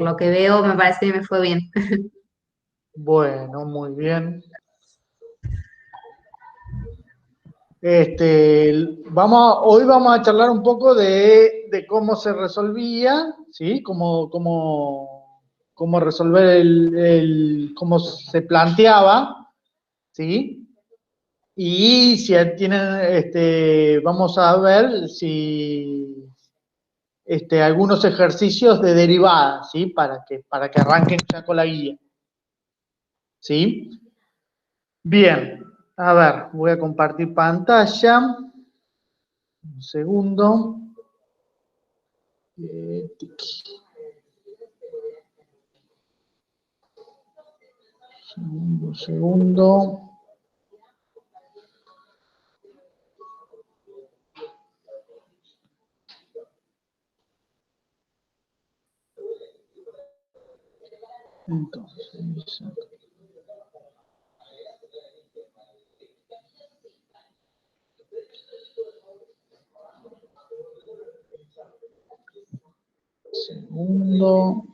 lo que veo me parece que me fue bien. Bueno, muy bien. Hoy vamos a charlar un poco de cómo se resolvía, ¿sí? Cómo resolver cómo se planteaba, ¿sí? Y si tienen, vamos a ver si algunos ejercicios de derivada, ¿sí? Para que arranquen ya con la guía, ¿sí? Bien, a ver, voy a compartir pantalla. Un segundo. Segundo. Entonces, segundo.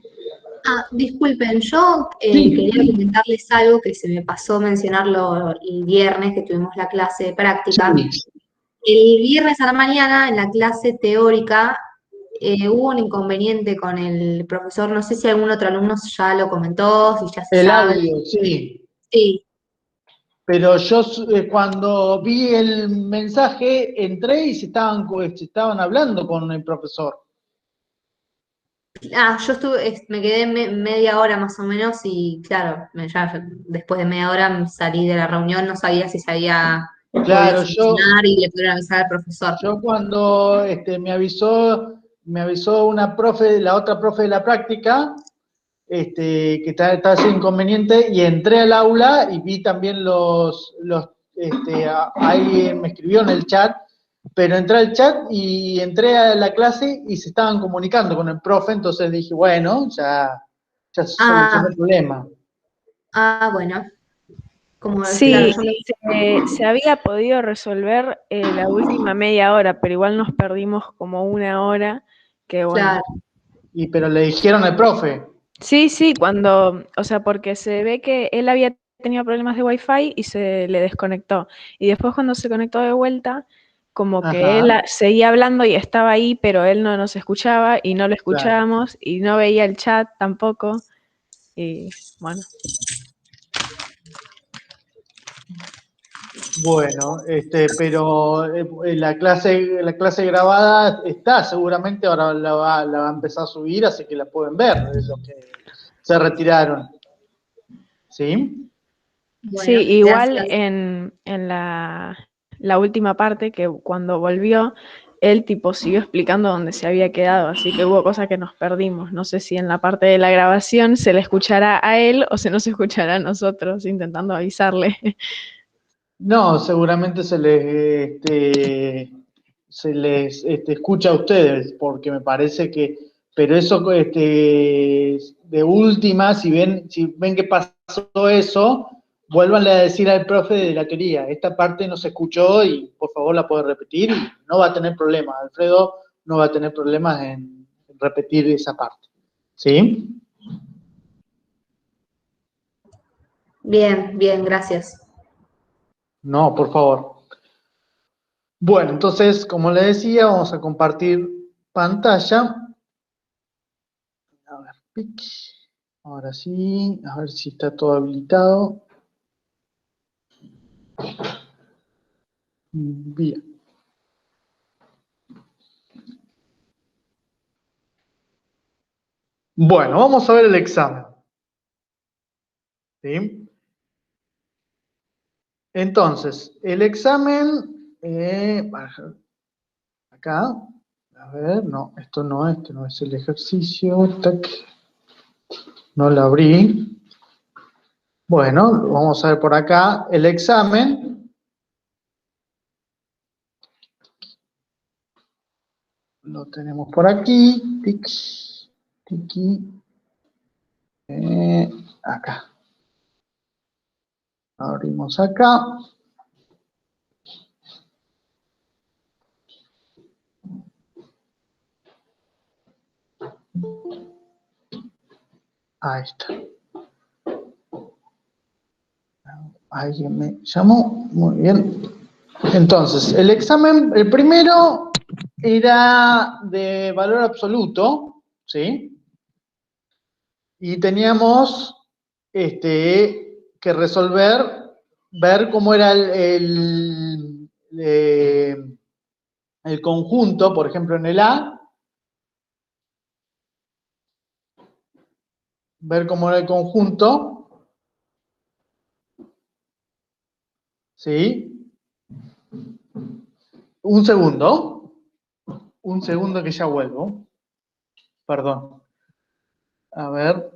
Disculpen, yo Sí, quería comentarles algo que se me pasó mencionarlo el viernes que tuvimos la clase de práctica. sí. El viernes a la mañana, en la clase teórica, hubo un inconveniente con el profesor, no sé si algún otro alumno ya lo comentó, si ya se El sabe. audio, sí. Sí. Pero yo cuando vi el mensaje entré y se estaban hablando con el profesor. Yo me quedé media hora más o menos y claro, después de media hora salí de la reunión, no sabía si se había podido Claro, solucionar y le pudieron avisar al profesor. yo cuando me avisó una profe, la otra profe de la práctica, que está ese inconveniente, y entré al aula y vi también ahí me escribió en el chat, pero entré al chat y entré a la clase y se estaban comunicando con el profe, entonces dije, bueno, ya se solucionó Ah, el problema. bueno, claro, Sí, se había podido resolver la última media hora, pero igual nos perdimos como una hora, que bueno. claro. Pero le dijeron al profe. Sí, o sea, porque se ve que él había tenido problemas de Wi-Fi y se le desconectó. Y después cuando se conectó de vuelta, como que él Ajá, seguía hablando y estaba ahí, pero él no nos escuchaba y no lo claro. escuchábamos y no veía el chat tampoco. Y bueno. Bueno, pero la clase grabada está, seguramente ahora la va a empezar a subir, así que la pueden ver, los que se retiraron. ¿Sí? Sí, Bueno, igual gracias. en la última parte, que cuando volvió, él tipo siguió explicando dónde se había quedado, así que hubo cosas que nos perdimos. No sé si en la parte de la grabación se le escuchará a él o se nos escuchará a nosotros intentando avisarle. No, seguramente se les escucha a ustedes, porque me parece que, pero eso, de última, si ven que pasó eso, vuélvanle a decir al profe de la teoría, esta parte no se escuchó y por favor la puede repetir y no va a tener problemas, Alfredo no va a tener problemas en repetir esa parte. ¿Sí? Bien, bien, gracias. No, por favor. Bueno, entonces, como le decía, vamos a compartir pantalla. A ver, pic. Ahora sí, a ver si está todo habilitado. Bien. Bueno, vamos a ver el examen. ¿Sí? Entonces, el examen, acá, a ver, no, esto no es el ejercicio, tac, no lo abrí. Bueno, vamos a ver por acá el examen. Lo tenemos por aquí, tic, tiki, acá. Abrimos acá. Ahí está. Alguien me llamó. Muy bien. Entonces, el examen, el primero era de valor absoluto, ¿sí? Y teníamos que resolver, ver cómo era el conjunto, por ejemplo, en el A, ver cómo era el conjunto, ¿sí? Un segundo que ya vuelvo, perdón. A ver.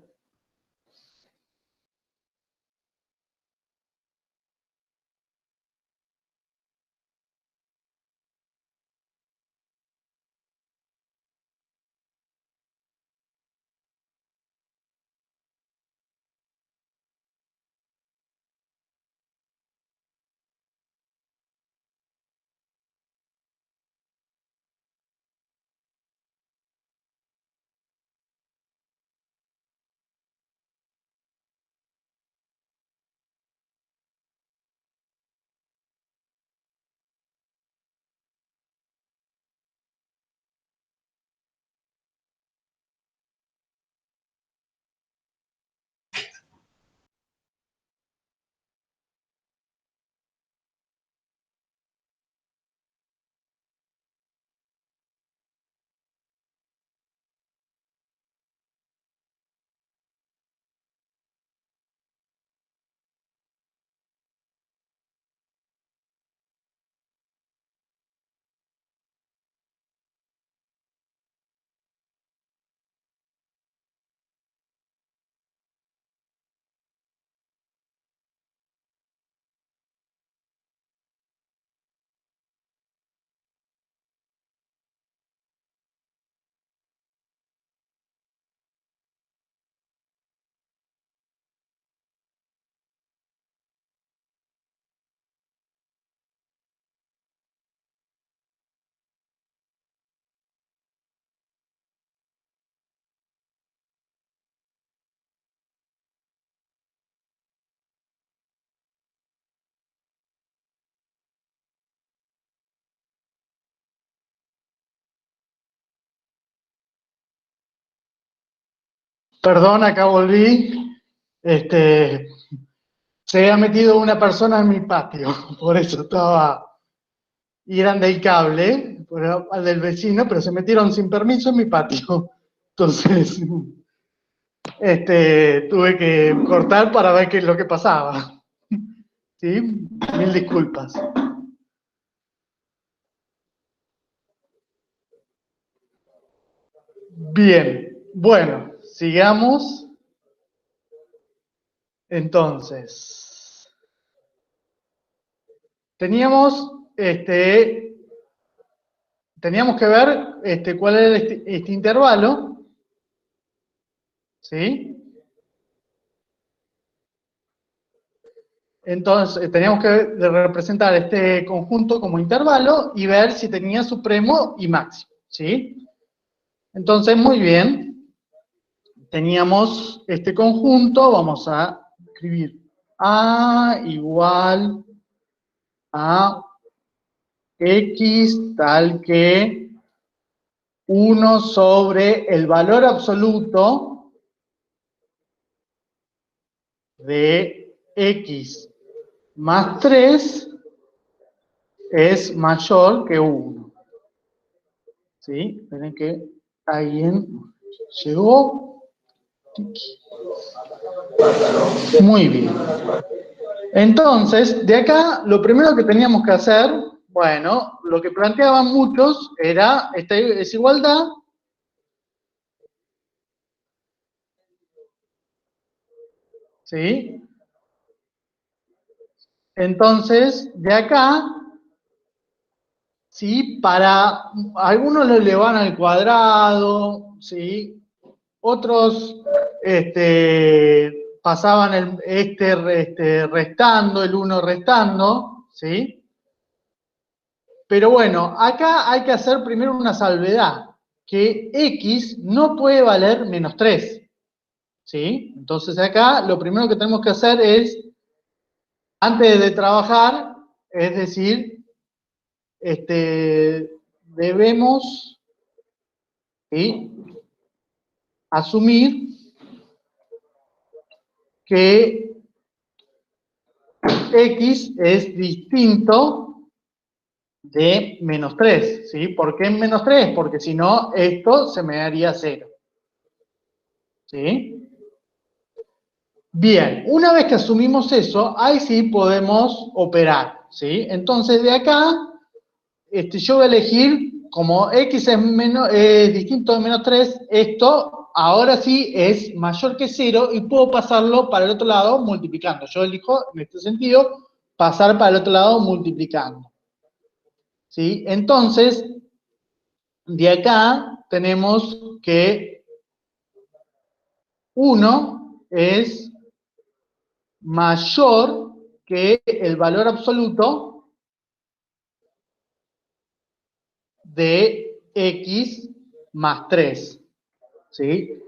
Perdón, acá volví. Se había metido una persona en mi patio, por eso estaba. Y eran del cable, al del vecino, pero se metieron sin permiso en mi patio. Entonces, tuve que cortar para ver qué es lo que pasaba. ¿Sí? Mil disculpas. Bien, bueno, sigamos. Entonces, teníamos que ver cuál era este intervalo, ¿sí? Entonces, teníamos que representar este conjunto como intervalo y ver si tenía supremo y máximo, ¿sí? Entonces, muy bien, teníamos este conjunto, vamos a escribir A igual a X tal que 1 sobre el valor absoluto de X más 3 es mayor que 1. ¿Sí? Miren que alguien llegó. Muy bien. Entonces, de acá, lo primero que teníamos que hacer, bueno, lo que planteaban muchos era esta desigualdad. ¿Sí? Entonces, de acá, ¿sí? Para algunos lo elevan al cuadrado, ¿sí? Otros pasaban restando, el 1 restando, ¿sí? Pero bueno, acá hay que hacer primero una salvedad, que X no puede valer menos 3, ¿sí? Entonces acá lo primero que tenemos que hacer es, antes de trabajar, es decir, debemos, ¿sí?, asumir que X es distinto de menos 3, ¿sí? ¿Por qué menos 3? Porque si no, esto se me daría 0. ¿Sí? Bien, una vez que asumimos eso, ahí sí podemos operar, ¿sí? Entonces de acá, yo voy a elegir, como X es distinto de menos 3, esto ahora sí es mayor que 0 y puedo pasarlo para el otro lado multiplicando. Yo elijo, en este sentido, pasar para el otro lado multiplicando. ¿Sí? Entonces, de acá tenemos que 1 es mayor que el valor absoluto de X más 3. ¿Sí?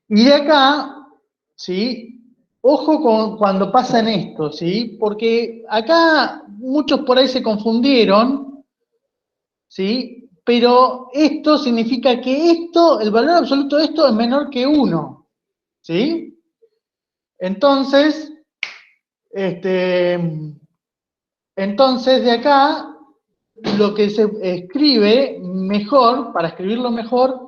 Y de acá, ¿sí?, ojo con cuando pasan esto, ¿sí? Porque acá muchos por ahí se confundieron, ¿sí? Pero esto significa que esto, el valor absoluto de esto es menor que 1, ¿sí? Entonces, entonces de acá, lo que se escribe mejor, para escribirlo mejor,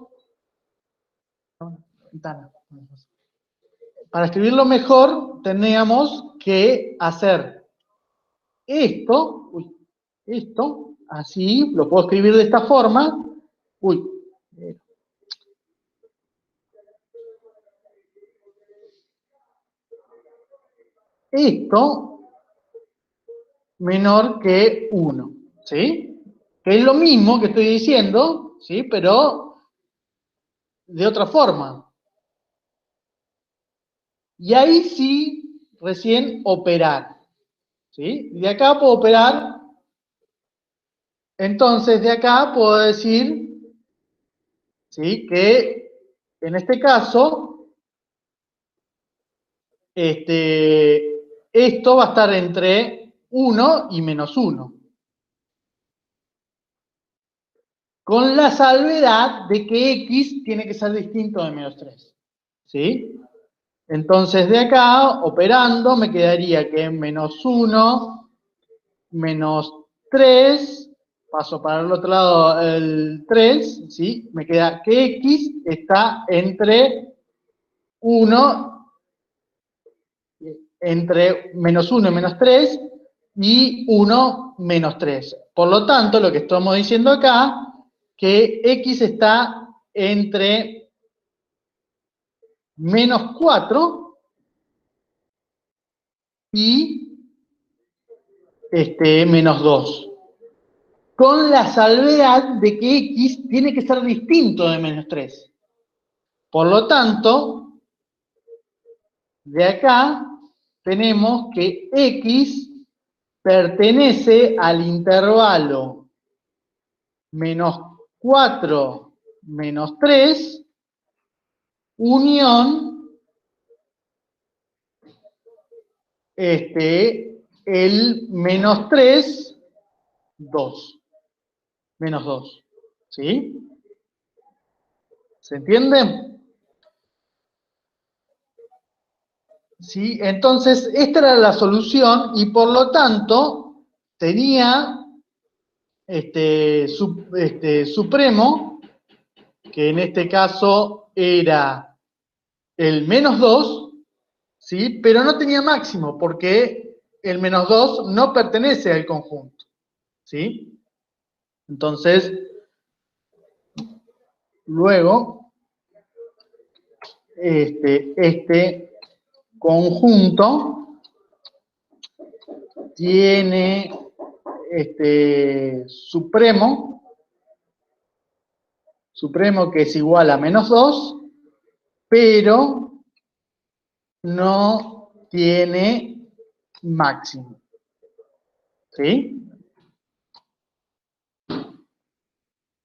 teníamos que hacer esto, esto, así, lo puedo escribir de esta forma, esto menor que 1, ¿sí? Que es lo mismo que estoy diciendo, ¿sí? Pero de otra forma. Y ahí sí, recién operar, ¿sí? Y de acá puedo operar, entonces de acá puedo decir, ¿sí?, que en este caso, esto va a estar entre 1 y menos 1. Con la salvedad de que X tiene que ser distinto de menos 3. ¿Sí? Entonces de acá, operando, me quedaría que menos 1, menos 3, paso para el otro lado el 3, ¿sí? Me queda que X está entre 1, entre menos 1 y menos 3, y 1 menos 3. Por lo tanto, lo que estamos diciendo acá, que X está entre menos 4 y menos 2. Con la salvedad de que X tiene que ser distinto de menos 3. Por lo tanto, de acá tenemos que X pertenece al intervalo menos 4 menos 3, unión, el menos 3, 2. Menos 2. ¿Sí? ¿Se entiende? ¿Sí? Entonces, esta era la solución y por lo tanto tenía supremo, que en este caso era el menos 2, ¿sí? Pero no tenía máximo, porque el menos 2 no pertenece al conjunto, ¿sí? Entonces, luego, este conjunto tiene supremo que es igual a menos 2, pero no tiene máximo. ¿Sí?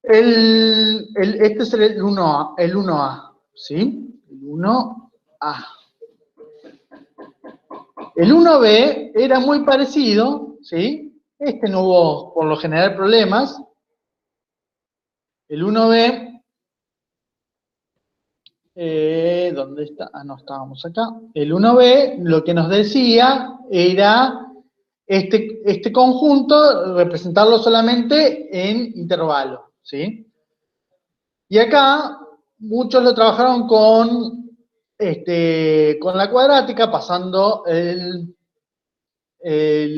Este es el 1A, ¿sí? El 1 A. El 1b era muy parecido, ¿sí? Este no hubo, por lo general, problemas. El 1b, ¿dónde está? Ah, no, estábamos acá. El 1b lo que nos decía era este conjunto, representarlo solamente en intervalo, ¿sí? Y acá muchos lo trabajaron con la cuadrática, pasando el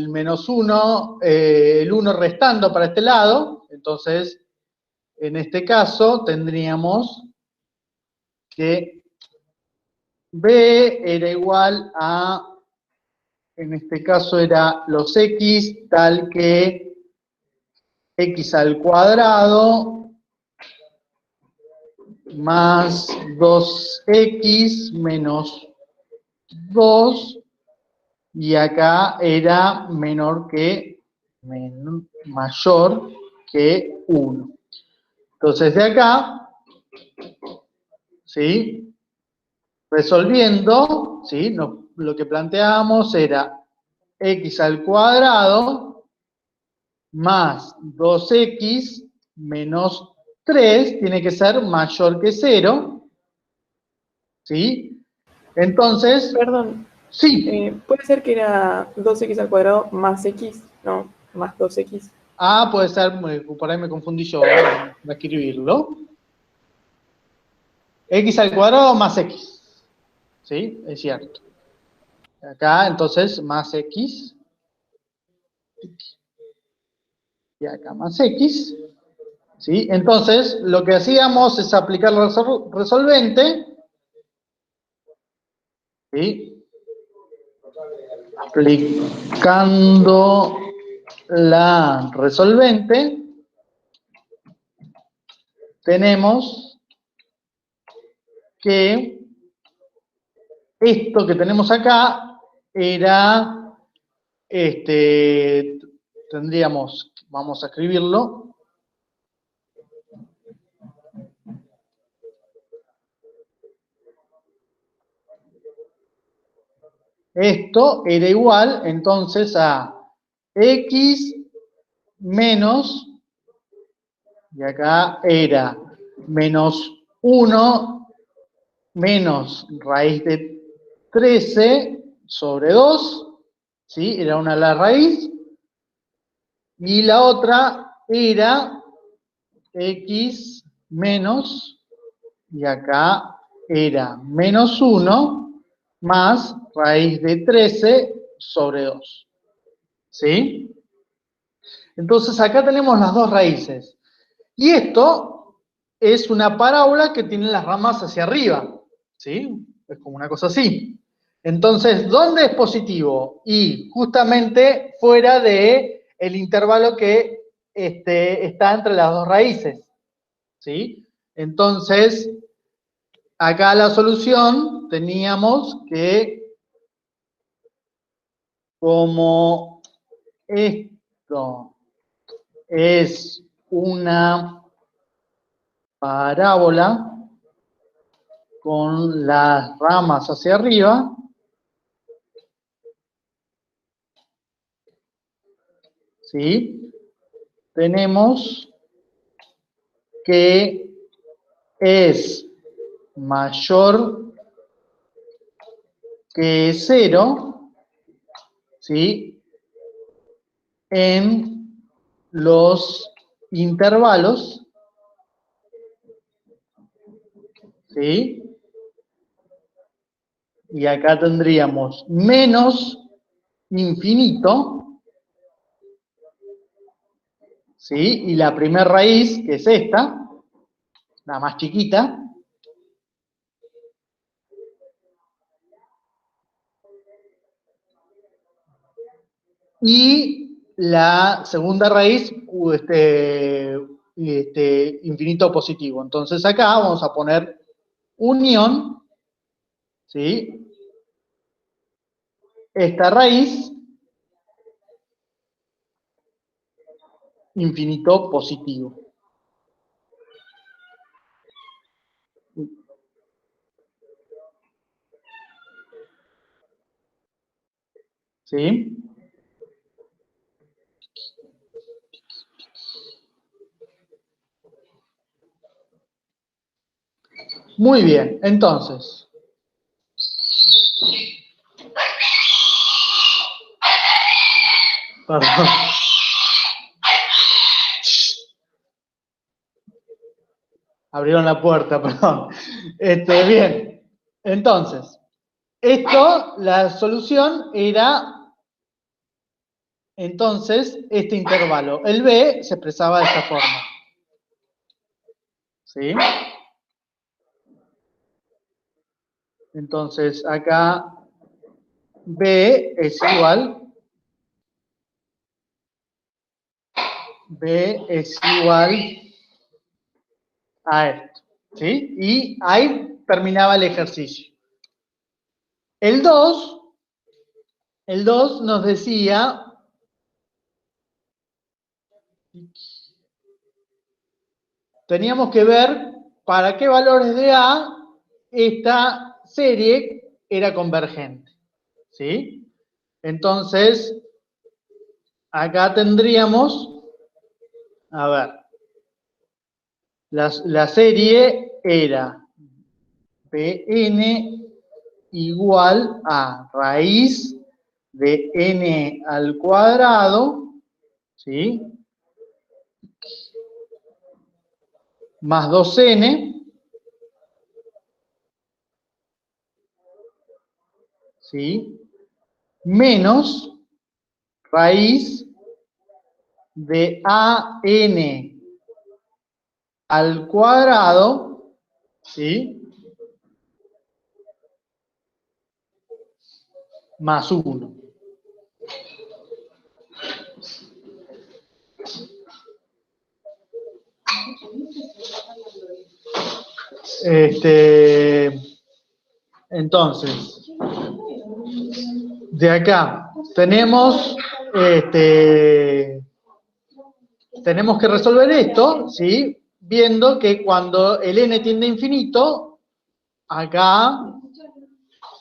menos 1, el 1 restando para este lado. Entonces, en este caso, tendríamos que B era igual a, en este caso era los X, tal que X al cuadrado más 2X menos 2, y acá era mayor que 1. Entonces de acá, ¿sí? Resolviendo, ¿sí? Lo que planteábamos era X al cuadrado más 2X menos 3 tiene que ser mayor que 0, ¿sí? Entonces, Perdón, sí. puede ser que era 2x al cuadrado más x, no, más 2x. Ah, puede ser, por ahí me confundí yo, voy a escribirlo. X al cuadrado más X, ¿sí? Es cierto. Acá, entonces, más X. Y acá más X. ¿Sí? Entonces, lo que hacíamos es aplicar el resolvente. ¿Sí? Aplicando la resolvente, tenemos que esto que tenemos acá era, tendríamos, vamos a escribirlo, esto era igual entonces a X menos, y acá era menos 1 menos raíz de 13 sobre 2, ¿sí? Era una la raíz, y la otra era X menos, y acá era menos 1 más raíz de 13 sobre 2, ¿sí? Entonces acá tenemos las dos raíces. Y esto es una parábola que tiene las ramas hacia arriba, ¿sí? Es como una cosa así. Entonces, ¿dónde es positivo? Y justamente fuera de el intervalo que está entre las dos raíces, ¿sí? Entonces, acá la solución teníamos que, como esto es una parábola con las ramas hacia arriba, ¿sí? Tenemos que es mayor que 0, ¿sí? En los intervalos, ¿sí? Y acá tendríamos menos infinito, ¿sí? Y la primera raíz, que es esta, la más chiquita, y la segunda raíz, infinito positivo. Entonces acá vamos a poner unión, ¿sí? Esta raíz, infinito positivo. ¿Sí? Muy bien, entonces. Perdón. Abrieron la puerta, perdón. Bien, entonces, la solución era, entonces, este intervalo. El B se expresaba de esta forma. ¿Sí? Entonces, acá B es igual a esto. ¿Sí? Y ahí terminaba el ejercicio. El 2 nos decía, teníamos que ver para qué valores de A esta serie era convergente. ¿Sí? Entonces, acá tendríamos, a ver, la serie era Pn igual a raíz de n al cuadrado, ¿sí? Más 2n, ¿sí? Menos raíz de an al cuadrado, ¿sí? Más 1. Entonces, de acá tenemos que resolver esto, ¿sí? Viendo que cuando el n tiende a infinito, acá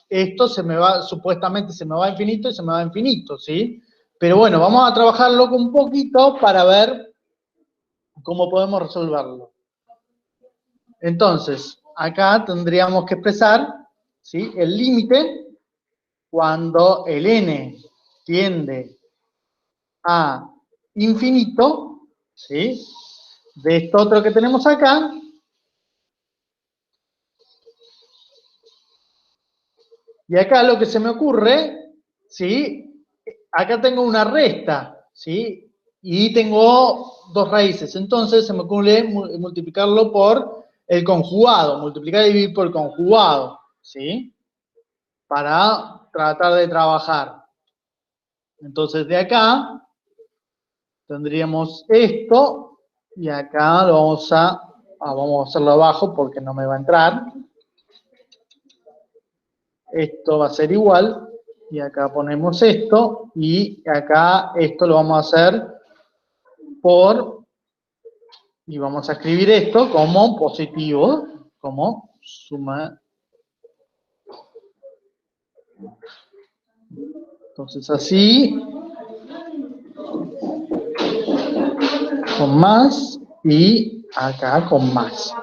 esto supuestamente se me va a infinito y se me va a infinito, ¿sí? Pero bueno, vamos a trabajarlo un poquito para ver cómo podemos resolverlo. Entonces, acá tendríamos que expresar, ¿sí? El límite cuando el n tiende a infinito, ¿sí? De esto otro que tenemos acá, y acá lo que se me ocurre, ¿sí? Acá tengo una resta, ¿sí? Y tengo dos raíces, entonces se me ocurre multiplicarlo por el conjugado, multiplicar y dividir por el conjugado, ¿sí? Para tratar de trabajar. Entonces de acá tendríamos esto, y acá lo vamos a hacerlo abajo porque no me va a entrar. Esto va a ser igual, y acá ponemos esto, y acá esto lo vamos a hacer y vamos a escribir esto como positivo, como suma. Entonces así, con más, y acá con más.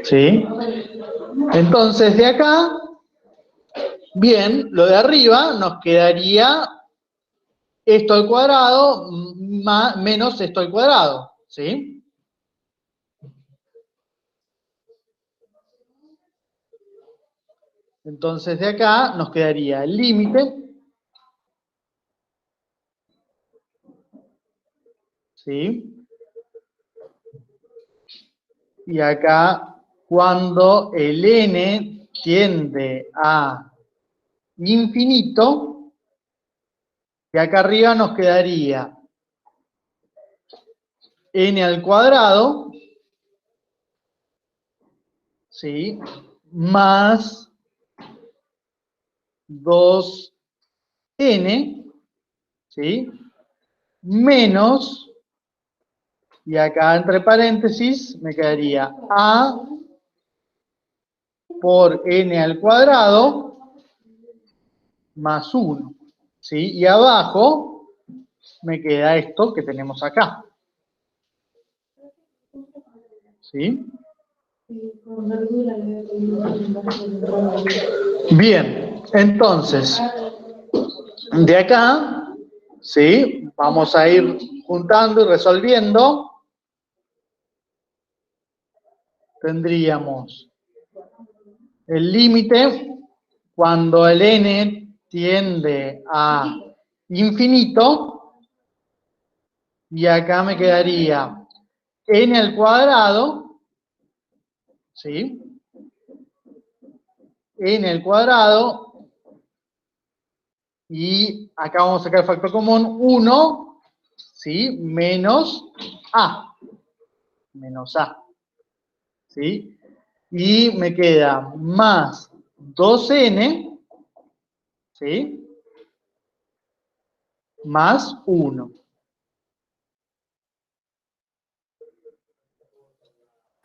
¿Sí? Entonces de acá, bien, lo de arriba nos quedaría esto al cuadrado menos esto al cuadrado, ¿sí? Entonces de acá nos quedaría el límite, ¿sí? Y acá cuando el n tiende a infinito, y acá arriba nos quedaría n al cuadrado, ¿sí? Más 2n, ¿sí? Menos, y acá entre paréntesis me quedaría a por n al cuadrado más 1. ¿Sí? Y abajo me queda esto que tenemos acá. ¿Sí? Bien, entonces, de acá, ¿sí? Vamos a ir juntando y resolviendo. Tendríamos el límite cuando el n tiende a infinito, y acá me quedaría n al cuadrado, ¿sí? N al cuadrado, y acá vamos a sacar el factor común 1, ¿sí? Menos A. Menos A. ¿Sí? Y me queda más 2n, ¿sí? Más 1.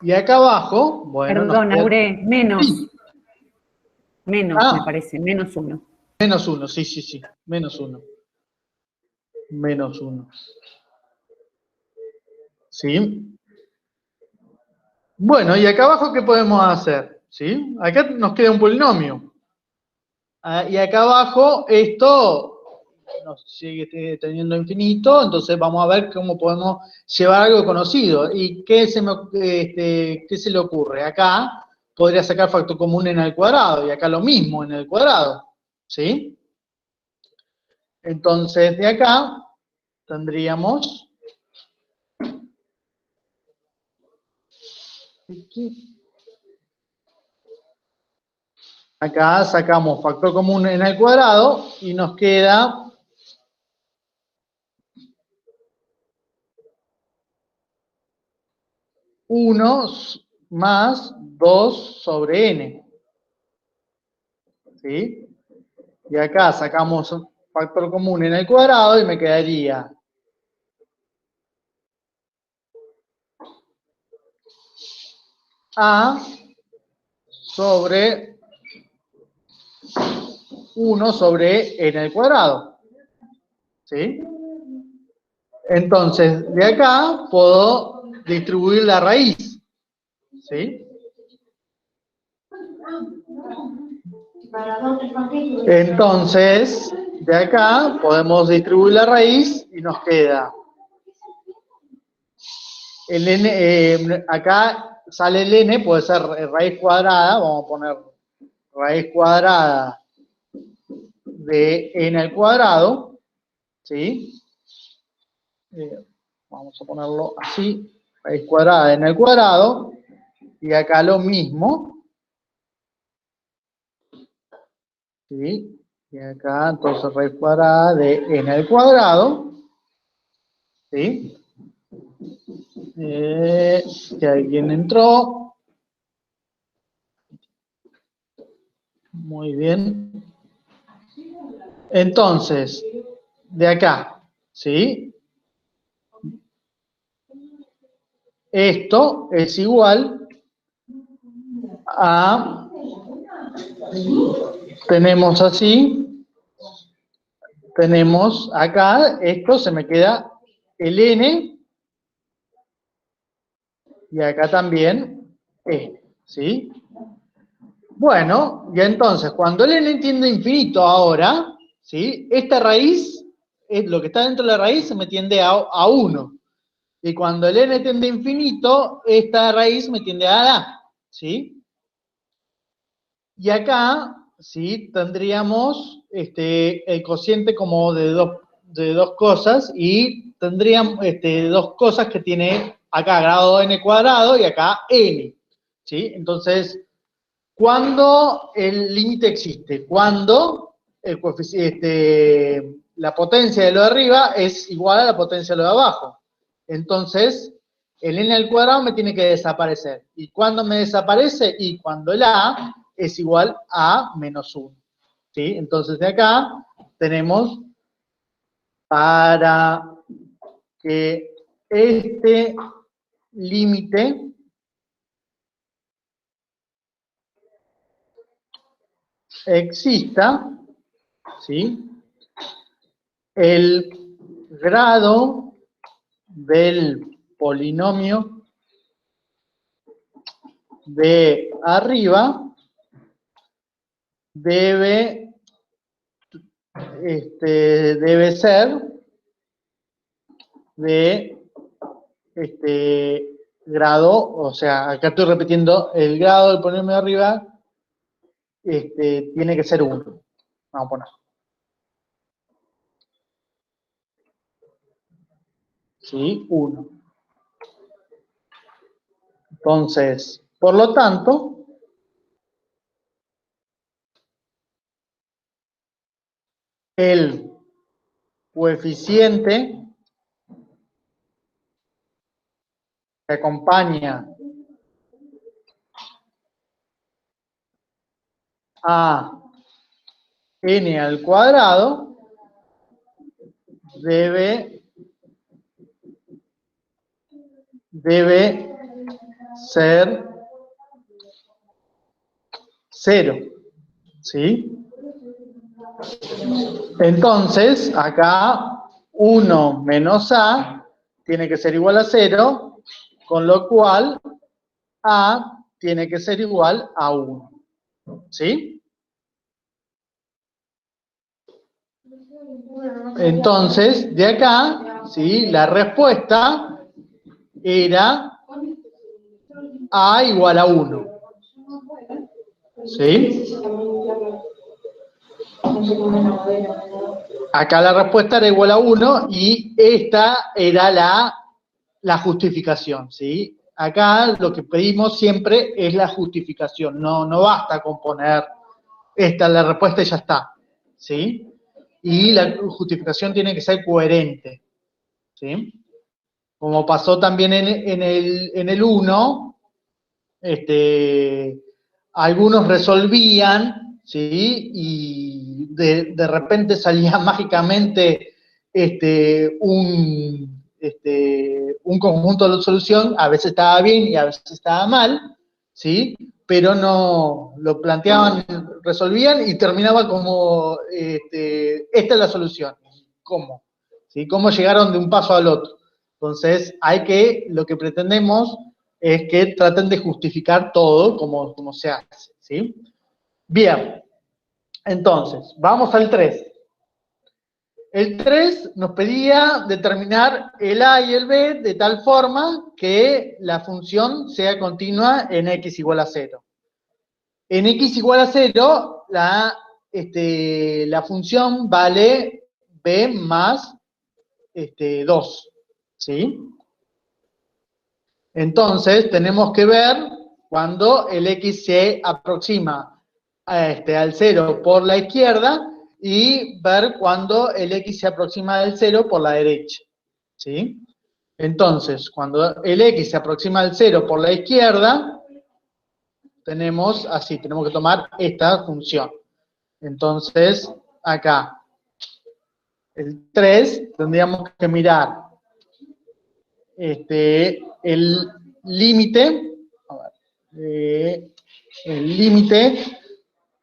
Y acá abajo, bueno, nos Perdón, queda... Aure, menos. Sí. Menos, me parece, menos 1. Menos 1, sí, sí, sí. Menos 1. Menos 1. ¿Sí? Bueno, y acá abajo, ¿qué podemos hacer? ¿Sí? Acá nos queda un polinomio. Y acá abajo, esto nos sigue teniendo infinito, entonces vamos a ver cómo podemos llevar algo conocido. ¿Y qué qué se le ocurre? Acá podría sacar factor común en el cuadrado, y acá lo mismo en el cuadrado. ¿Sí? Entonces, de acá tendríamos... Acá sacamos factor común en el cuadrado y nos queda 1 más 2 sobre n. ¿Sí? Y acá sacamos factor común en el cuadrado y me quedaría A sobre 1 sobre n al cuadrado. ¿Sí? Entonces, de acá puedo distribuir la raíz. ¿Sí? Entonces, de acá podemos distribuir la raíz y nos queda el n, acá sale el n, puede ser raíz cuadrada, vamos a poner raíz cuadrada de n al cuadrado, ¿sí? Vamos a ponerlo así, raíz cuadrada de n al cuadrado, y acá lo mismo, ¿sí? Y acá entonces raíz cuadrada de n al cuadrado, ¿sí? Que alguien entró. Muy bien. Entonces, de acá, ¿sí? Esto es igual a, tenemos así, tenemos acá, esto se me queda el n, y acá también n, ¿sí? Bueno, y entonces, cuando el n tiende a infinito ahora, ¿sí? Esta raíz, lo que está dentro de la raíz, se me tiende a 1. Y cuando el n tiende a infinito, esta raíz me tiende a A, ¿sí? Y acá, ¿sí? Tendríamos el cociente como de dos cosas, y tendríamos dos cosas que tiene acá grado n cuadrado y acá n, ¿sí? Entonces, ¿cuándo el límite existe? Cuando la potencia de lo de arriba es igual a la potencia de lo de abajo. Entonces, el n al cuadrado me tiene que desaparecer. ¿Y cuándo me desaparece? Y cuando el a es igual a menos 1. ¿Sí? Entonces, de acá tenemos para que este límite exista, ¿sí?, el grado del polinomio de arriba debe ser de grado, o sea, acá estoy repitiendo, el grado del polinomio de arriba tiene que ser 1. Vamos a poner. ¿Sí? 1. Entonces, por lo tanto, el coeficiente que acompaña a n al cuadrado debe ser 0, ¿sí? Entonces, acá 1 menos a tiene que ser igual a 0, con lo cual a tiene que ser igual a 1, ¿sí? Entonces, de acá, ¿sí?, la respuesta era a igual a 1, ¿sí? Acá la respuesta era igual a 1 y esta era la justificación, ¿sí? Acá lo que pedimos siempre es la justificación, no basta con poner esta es la respuesta y ya está, ¿sí? Y la justificación tiene que ser coherente, ¿sí? Como pasó también en el 1, algunos resolvían, ¿sí?, y de repente salía mágicamente un conjunto de solución, a veces estaba bien y a veces estaba mal, ¿sí?, pero no lo planteaban, resolvían y terminaba como, esta es la solución. ¿Cómo? ¿Sí? ¿Cómo llegaron de un paso al otro? Entonces, lo que pretendemos es que traten de justificar todo como se hace, ¿sí? Bien, entonces, vamos al 3. El 3 nos pedía determinar el a y el b de tal forma que la función sea continua en x igual a 0. En x igual a 0, la función vale b más 2, ¿sí? Entonces, tenemos que ver cuando el x se aproxima al 0 por la izquierda y ver cuando el x se aproxima al 0 por la derecha, ¿sí? Entonces, cuando el x se aproxima al 0 por la izquierda, tenemos que tomar esta función. Entonces, acá, el 3, tendríamos que mirar el límite,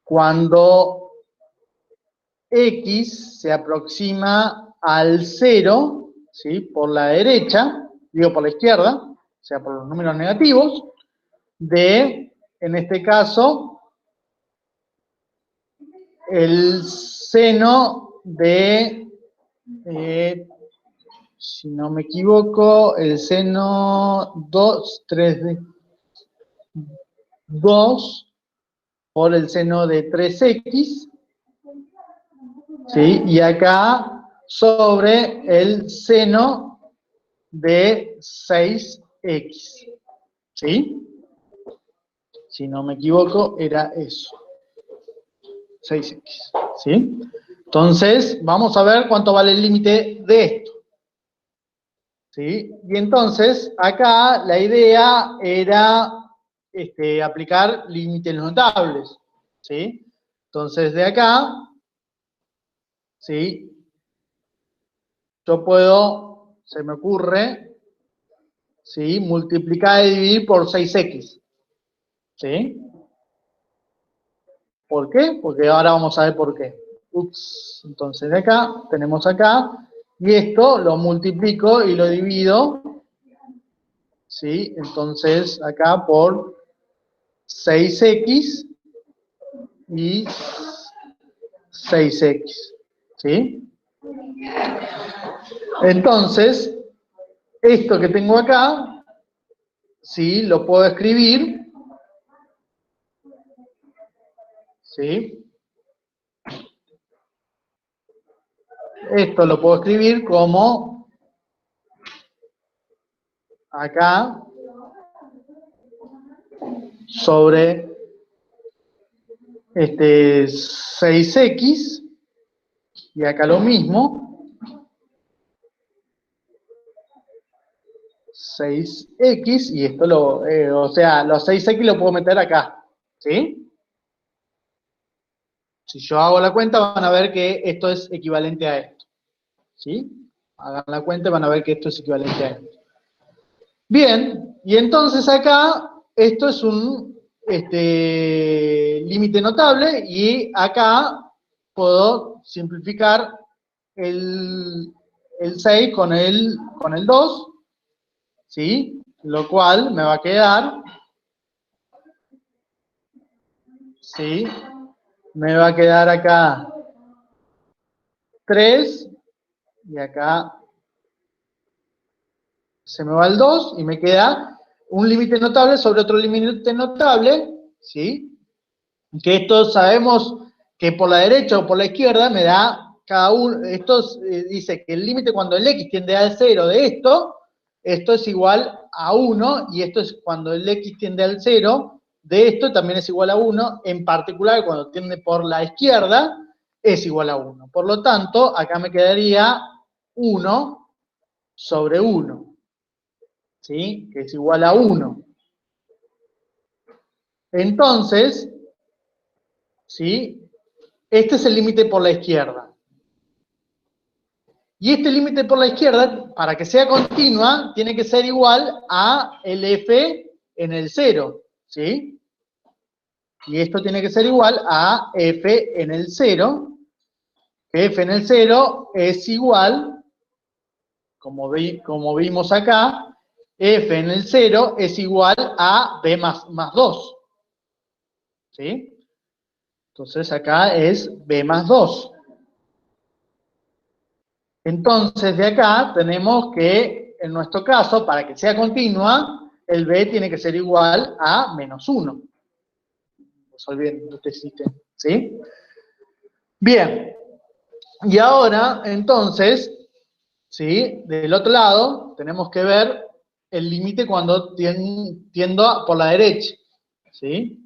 cuando x se aproxima al 0, ¿sí?, por la derecha, digo por la izquierda, o sea, por los números negativos, en este caso, el seno de, si no me equivoco, el seno 2 por el seno de 3x, ¿sí? Y acá sobre el seno de 6x, ¿sí? Si no me equivoco, era eso. 6x, ¿sí? Entonces, vamos a ver cuánto vale el límite de esto, ¿sí? Y entonces, acá la idea era aplicar límites notables, ¿sí? Entonces, de acá, ¿sí?, yo puedo, se me ocurre, ¿sí?, multiplicar y dividir por 6x, ¿sí? ¿Por qué? Porque ahora vamos a ver por qué. Ups, entonces de acá, tenemos acá, y esto lo multiplico y lo divido, ¿sí? Entonces acá por 6x y 6x, ¿sí? Entonces, esto que tengo acá, ¿sí? Lo puedo escribir, ¿sí? Esto lo puedo escribir como acá sobre 6x y acá lo mismo, 6x y esto o sea, los 6x lo puedo meter acá, ¿sí? Si yo hago la cuenta van a ver que esto es equivalente a esto, ¿sí? Hagan la cuenta y van a ver que esto es equivalente a esto. Bien, y entonces acá, esto es un límite notable, y acá puedo simplificar el 6 con el 2, ¿sí? Lo cual me va a quedar, ¿sí? Me va a quedar acá 3, y acá se me va el 2, y me queda un límite notable sobre otro límite notable, ¿sí? Que esto sabemos que por la derecha o por la izquierda me da cada uno. Esto dice que el límite cuando el x tiende al 0 de esto es igual a 1, y esto es cuando el x tiende al 0 de esto también es igual a 1, en particular cuando tiende por la izquierda es igual a 1. Por lo tanto, acá me quedaría 1 sobre 1, ¿sí? Que es igual a 1. Entonces, ¿sí? Este es el límite por la izquierda. Y este límite por la izquierda, para que sea continua, tiene que ser igual a el f en el 0, ¿sí? Y esto tiene que ser igual a f en el 0, que f en el 0 es igual, como vimos acá, f en el 0 es igual a b más 2, ¿sí? Entonces acá es b más 2. Entonces, de acá tenemos que, en nuestro caso, para que sea continua, el b tiene que ser igual a menos 1. Resolviendo este sistema, ¿sí? Bien. Y ahora, entonces, ¿sí? Del otro lado, tenemos que ver el límite cuando tiendo por la derecha, ¿sí?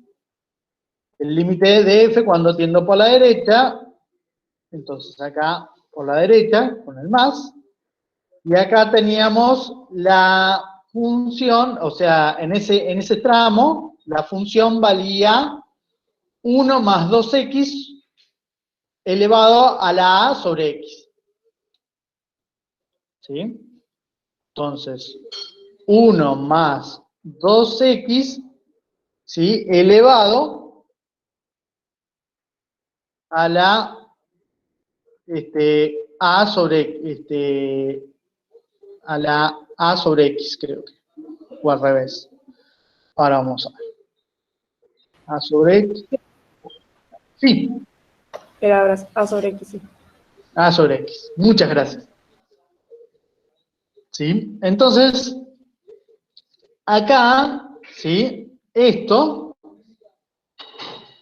El límite de f cuando tiendo por la derecha, entonces acá por la derecha, con el más. Y acá teníamos la función, o sea, en ese tramo, la función valía 1 más 2x elevado a la a sobre x. ¿Sí? Entonces, 1 más 2x, ¿sí? Elevado a la a sobre a la a sobre x, creo que, o al revés. Ahora vamos a ver. A sobre x. Sí, Era A sobre X, sí. A sobre x. Muchas gracias. ¿Sí? Entonces, acá, ¿sí? Esto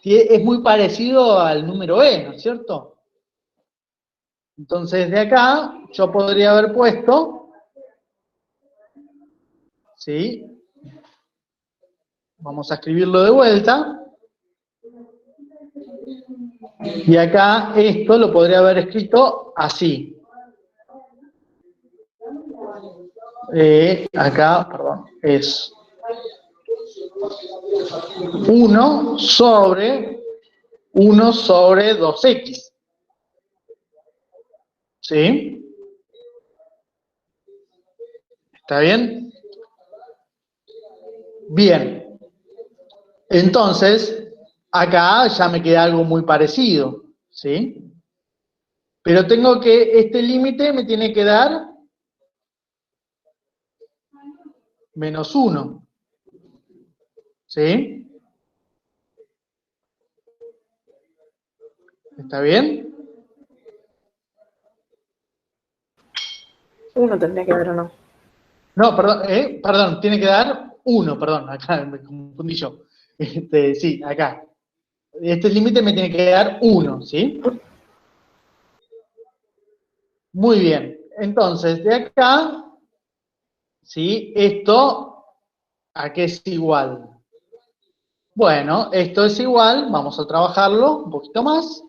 es muy parecido al número e, ¿no es cierto? Entonces, de acá, yo podría haber puesto, ¿sí? Vamos a escribirlo de vuelta. Y acá esto lo podría haber escrito así. Acá, perdón, es 1 sobre 2x. ¿Sí? ¿Está bien? Bien. Entonces, acá ya me queda algo muy parecido, ¿sí? Pero tengo que, este límite me tiene que dar -1, ¿sí? ¿Está bien? 1 tendría que haber o no. No, perdón, tiene que dar 1, perdón, acá me confundí yo. Sí, acá. Este límite me tiene que dar 1, ¿sí? Muy bien. Entonces, de acá, ¿sí? Esto, ¿a qué es igual? Bueno, esto es igual, vamos a trabajarlo un poquito más.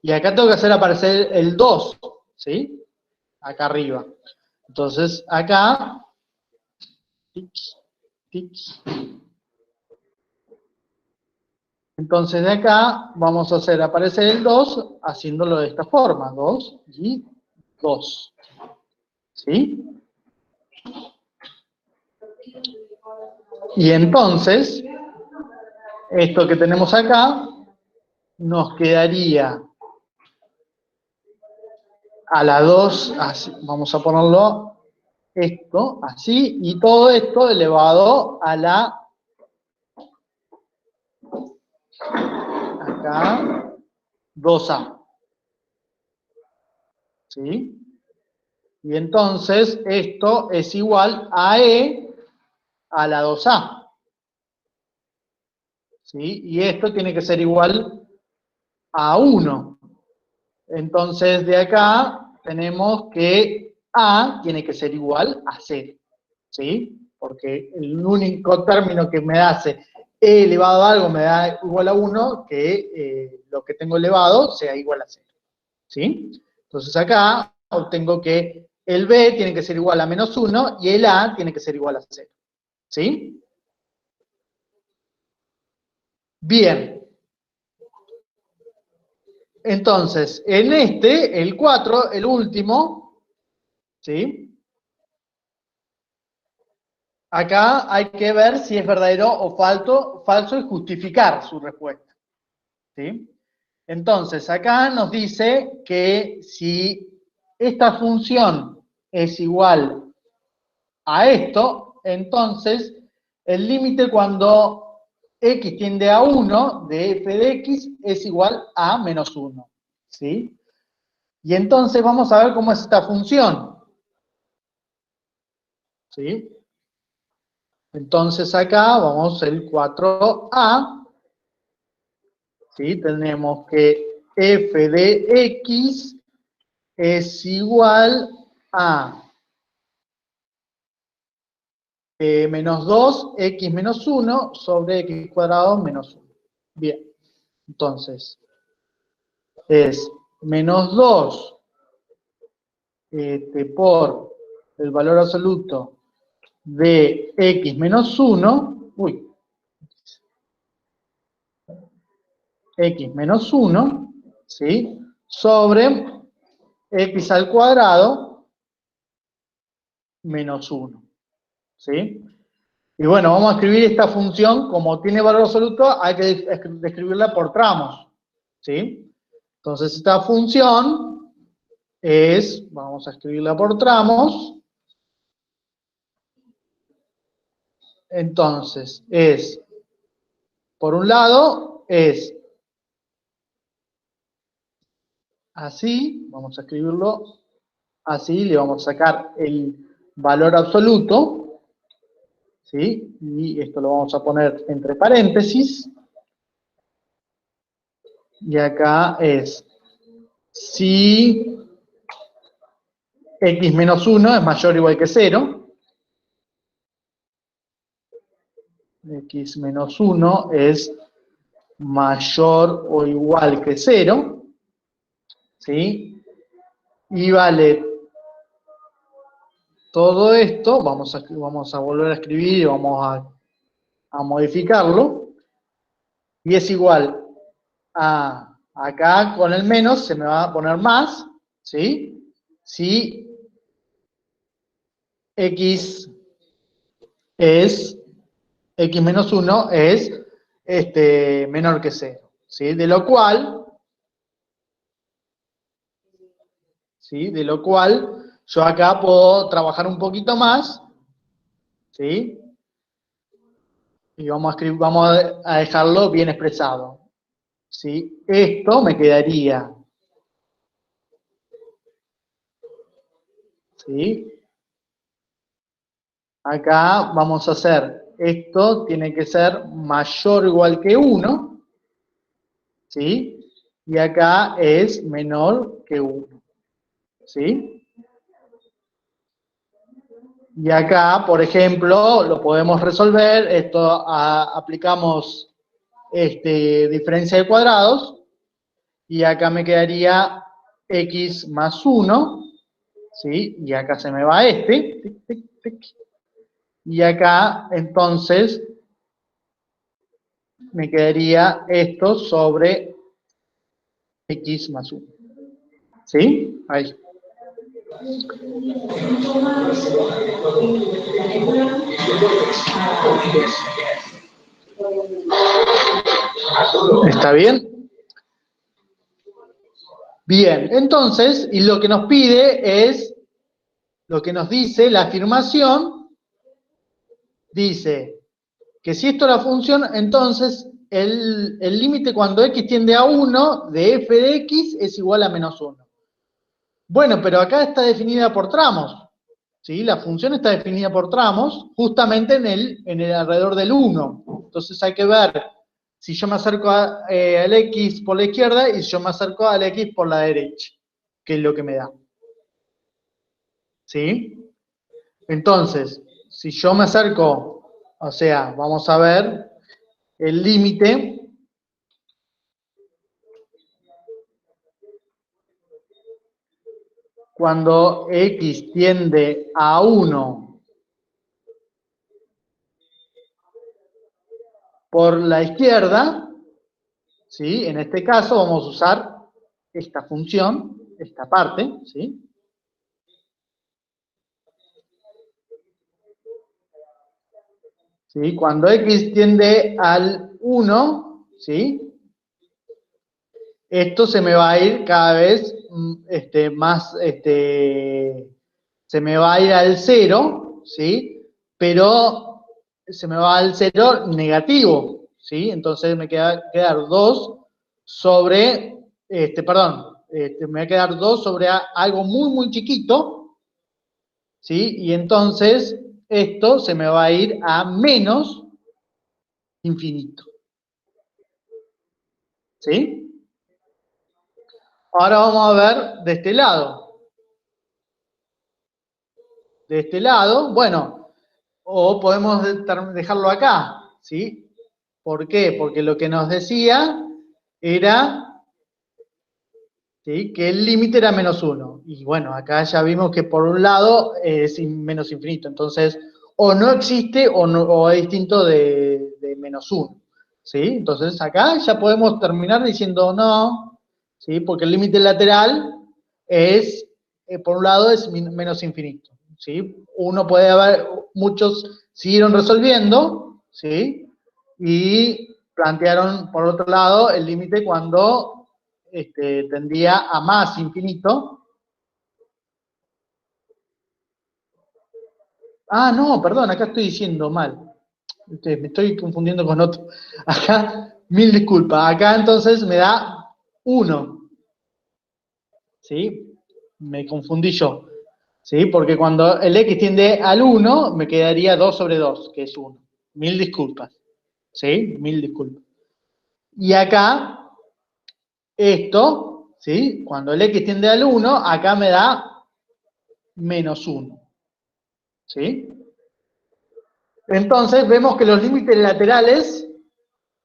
Y acá tengo que hacer aparecer el 2, ¿sí? Acá arriba. Entonces, acá, tic, tic. Entonces, de acá vamos a hacer aparecer el 2 haciéndolo de esta forma. 2 y 2. ¿Sí? Y entonces, esto que tenemos acá, nos quedaría a la 2, así, vamos a ponerlo esto, así, y todo esto elevado a la, acá, 2a. ¿Sí? Y entonces, esto es igual a e a la 2a. ¿Sí? Y esto tiene que ser igual a 1. Entonces, de acá tenemos que a tiene que ser igual a 0. ¿Sí? Porque el único término que me hace e elevado a algo me da igual a 1, que lo que tengo elevado sea igual a 0. ¿Sí? Entonces acá obtengo que el b tiene que ser igual a -1 y el a tiene que ser igual a 0. ¿Sí? Bien. Entonces, en este, el 4, el último, ¿sí? Acá hay que ver si es verdadero o falso y justificar su respuesta. ¿Sí? Entonces, acá nos dice que si esta función es igual a esto, entonces el límite cuando x tiende a 1 de f de x es igual a -1. ¿Sí? Y entonces vamos a ver cómo es esta función. ¿Sí? Entonces acá vamos el 4a, ¿sí? Tenemos que f de x es igual a -2, x menos 1 sobre x cuadrado menos 1. Bien, entonces es -2 por el valor absoluto de x menos 1, x menos 1, ¿sí? Sobre x al cuadrado menos 1, ¿sí? Y bueno, vamos a escribir esta función, como tiene valor absoluto, hay que describirla por tramos, ¿sí? Entonces esta función es, vamos a escribirla por tramos, entonces es, por un lado, es así, vamos a escribirlo así, le vamos a sacar el valor absoluto, ¿sí? Y esto lo vamos a poner entre paréntesis, y acá es si x menos 1 es mayor o igual que 0, x menos 1 es mayor o igual que 0, ¿sí? Y vale todo esto, vamos a volver a escribir y vamos a modificarlo, y es igual a, acá con el menos se me va a poner más, ¿sí? Si x es, x menos 1 es menor que 0. ¿sí? De lo cual, ¿sí? De lo cual yo acá puedo trabajar un poquito más, ¿sí? Y vamos a dejarlo bien expresado, ¿sí? Esto me quedaría, ¿sí? Acá vamos a hacer, esto tiene que ser mayor o igual que 1, ¿sí? Y acá es menor que 1, ¿sí? Y acá, por ejemplo, lo podemos resolver, aplicamos diferencia de cuadrados, y acá me quedaría x más 1, ¿sí? Y acá se me va tic, tic, tic. Y acá, entonces, me quedaría esto sobre x más 1. ¿Sí? Ahí. ¿Está bien? Bien, entonces, y lo que nos pide es, lo que nos dice la afirmación, dice que si esto es la función, entonces el límite cuando x tiende a 1 de f de x es igual a menos 1. Bueno, pero acá está definida por tramos, ¿sí? La función está definida por tramos, justamente en el alrededor del 1. Entonces hay que ver si yo me acerco al x por la izquierda y si yo me acerco al x por la derecha, que es lo que me da. ¿Sí? Entonces, si yo me acerco, o sea, vamos a ver el límite cuando x tiende a 1 por la izquierda, ¿sí? En este caso vamos a usar esta función, esta parte, ¿sí? ¿Sí? Cuando x tiende al 1, ¿sí? Esto se me va a ir cada vez más, se me va a ir al 0, ¿sí? Pero se me va al 0 negativo, ¿sí? Entonces me queda quedar 2 sobre, me va a quedar 2 sobre algo muy, muy chiquito, ¿sí? Y entonces esto se me va a ir a menos infinito, ¿sí? Ahora vamos a ver de este lado. De este lado, bueno, o podemos dejarlo acá, ¿sí? ¿Por qué? Porque lo que nos decía era, ¿sí?, que el límite era menos 1. Y bueno, acá ya vimos que por un lado es menos infinito. Entonces, o no existe o es distinto de menos 1. ¿Sí? Entonces acá ya podemos terminar diciendo no, ¿sí? Porque el límite lateral es, por un lado, es menos infinito. ¿Sí? Uno puede haber, muchos siguieron resolviendo, ¿sí? Y plantearon, por otro lado, el límite cuando tendía a más infinito. Ah, no, perdón, acá estoy diciendo mal. Me estoy confundiendo con otro. Acá, mil disculpas. Acá entonces me da 1. ¿Sí? Me confundí yo. ¿Sí? Porque cuando el x tiende al 1, me quedaría 2 sobre 2, que es 1. Mil disculpas. ¿Sí? Mil disculpas. Y acá, esto, ¿sí? Cuando el x tiende al 1, acá me da menos 1. ¿Sí? Entonces vemos que los límites laterales,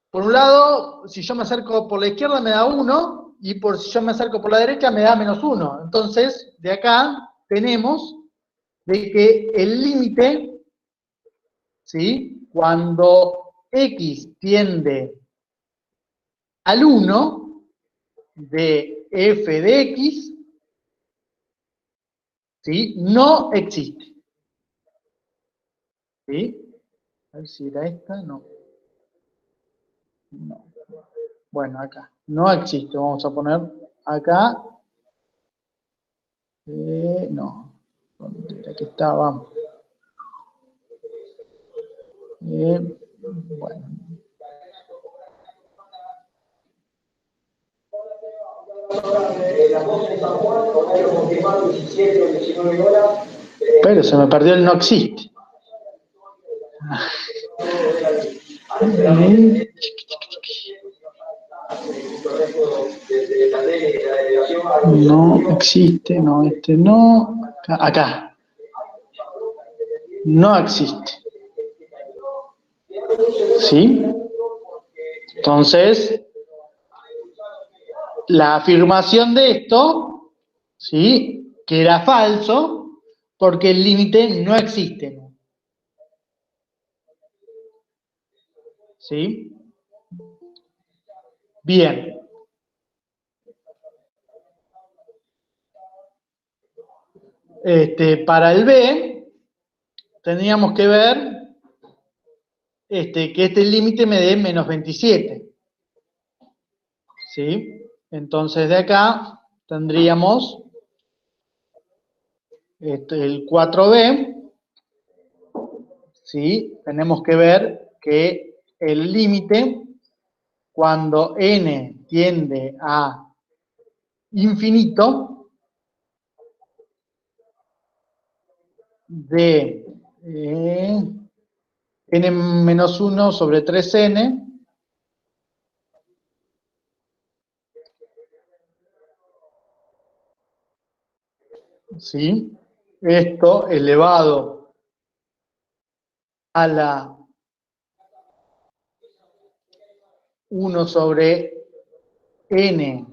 por un lado, si yo me acerco por la izquierda me da 1, y si yo me acerco por la derecha me da menos 1. Entonces, de acá tenemos de que el límite, ¿sí?, cuando x tiende al 1 de f de x, ¿sí?, no existe. ¿Sí? A ver si era esta, no. No. Bueno, acá. No existe. Vamos a poner acá. No. Aquí estaba. Bueno. Pero se me perdió el no existe. No existe, no, este no. Acá. No existe. ¿Sí? Entonces, la afirmación de esto, ¿sí? Que era falso, porque el límite no existe. ¿Sí? Bien. Para el B, tendríamos que ver que este límite me dé menos 27. ¿Sí? Entonces de acá tendríamos el 4B, ¿sí? Tenemos que ver que el límite, cuando n tiende a infinito, de n menos 1 sobre 3n, ¿sí? Esto elevado a la 1 sobre n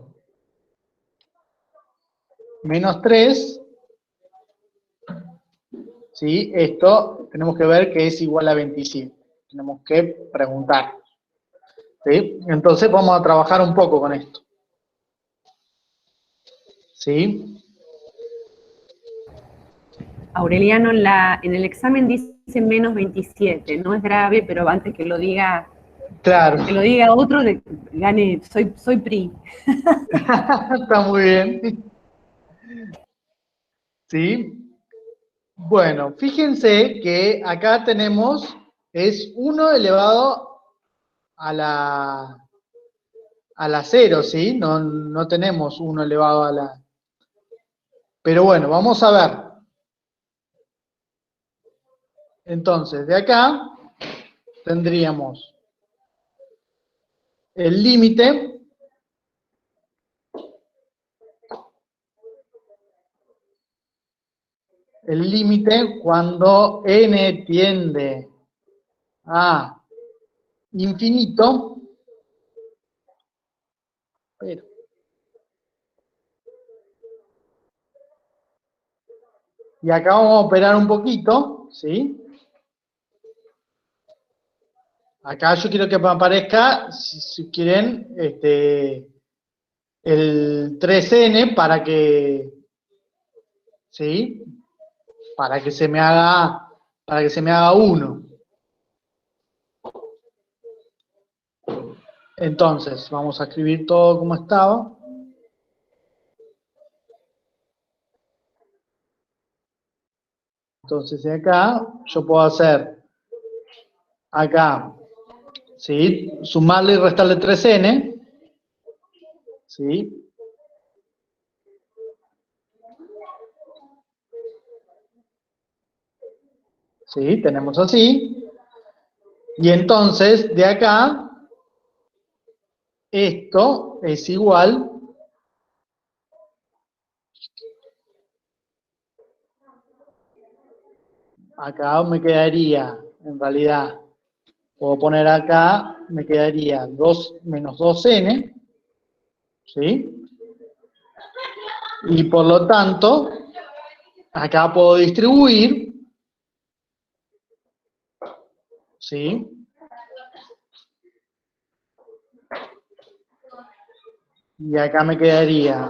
menos 3, ¿sí? Esto tenemos que ver que es igual a 27. Tenemos que preguntar. ¿Sí? Entonces vamos a trabajar un poco con esto. ¿Sí? Aureliano, en el examen dice menos 27, no es grave, pero antes que lo diga, Claro. que lo diga otro, gane, soy PRI. Está muy bien. ¿Sí? Bueno, fíjense que acá tenemos, es 1 elevado a la 0, ¿sí? No tenemos 1 elevado a la... Pero bueno, vamos a ver. Entonces, de acá tendríamos el límite cuando n tiende a infinito, pero y acá vamos a operar un poquito, ¿sí? Acá yo quiero que me aparezca, si quieren, el 3n para que, ¿sí? Para que se me haga 1. Entonces, vamos a escribir todo como estaba. Entonces, de acá, yo puedo hacer, acá, ¿sí? Sumarle y restarle 3n, ¿sí? ¿Sí? Tenemos así. Y entonces, de acá, esto es igual acá me quedaría, en realidad, puedo poner acá, me quedaría 2 menos 2n, ¿sí? Y por lo tanto, acá puedo distribuir, ¿sí? Y acá me quedaría,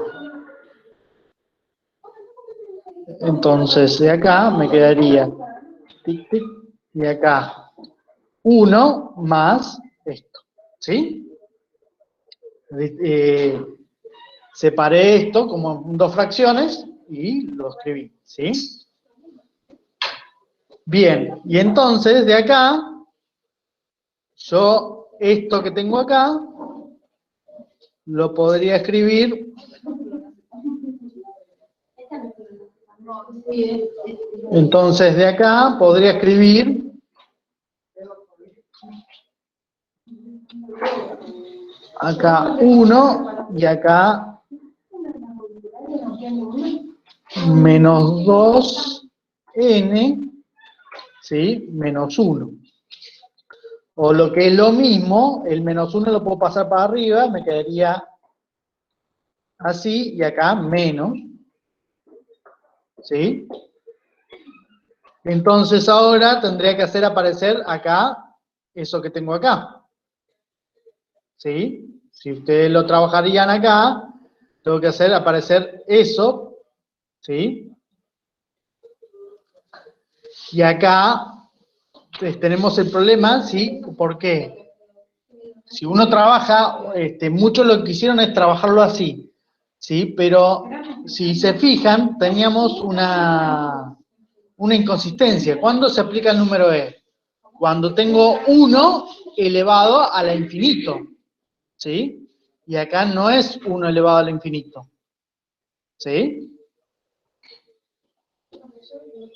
entonces de acá me quedaría, tic, tic, y acá 1 más esto, ¿sí? Separé esto como en dos fracciones y lo escribí, ¿sí? Bien, y entonces de acá, yo esto que tengo acá, lo podría escribir. Entonces de acá podría escribir acá 1 y acá menos 2n, ¿sí? Menos 1. O lo que es lo mismo, el menos 1 lo puedo pasar para arriba, me quedaría así, y acá menos, ¿sí? Entonces ahora tendría que hacer aparecer acá eso que tengo acá, ¿sí? Si ustedes lo trabajarían acá, tengo que hacer aparecer eso, ¿sí? Y acá tenemos el problema, ¿sí? ¿Por qué? Si uno trabaja, muchos lo que hicieron es trabajarlo así, ¿sí? Pero si se fijan, teníamos una inconsistencia. ¿Cuándo se aplica el número e? Cuando tengo 1 elevado a la infinito, ¿sí? Y acá no es 1 elevado al infinito, ¿sí?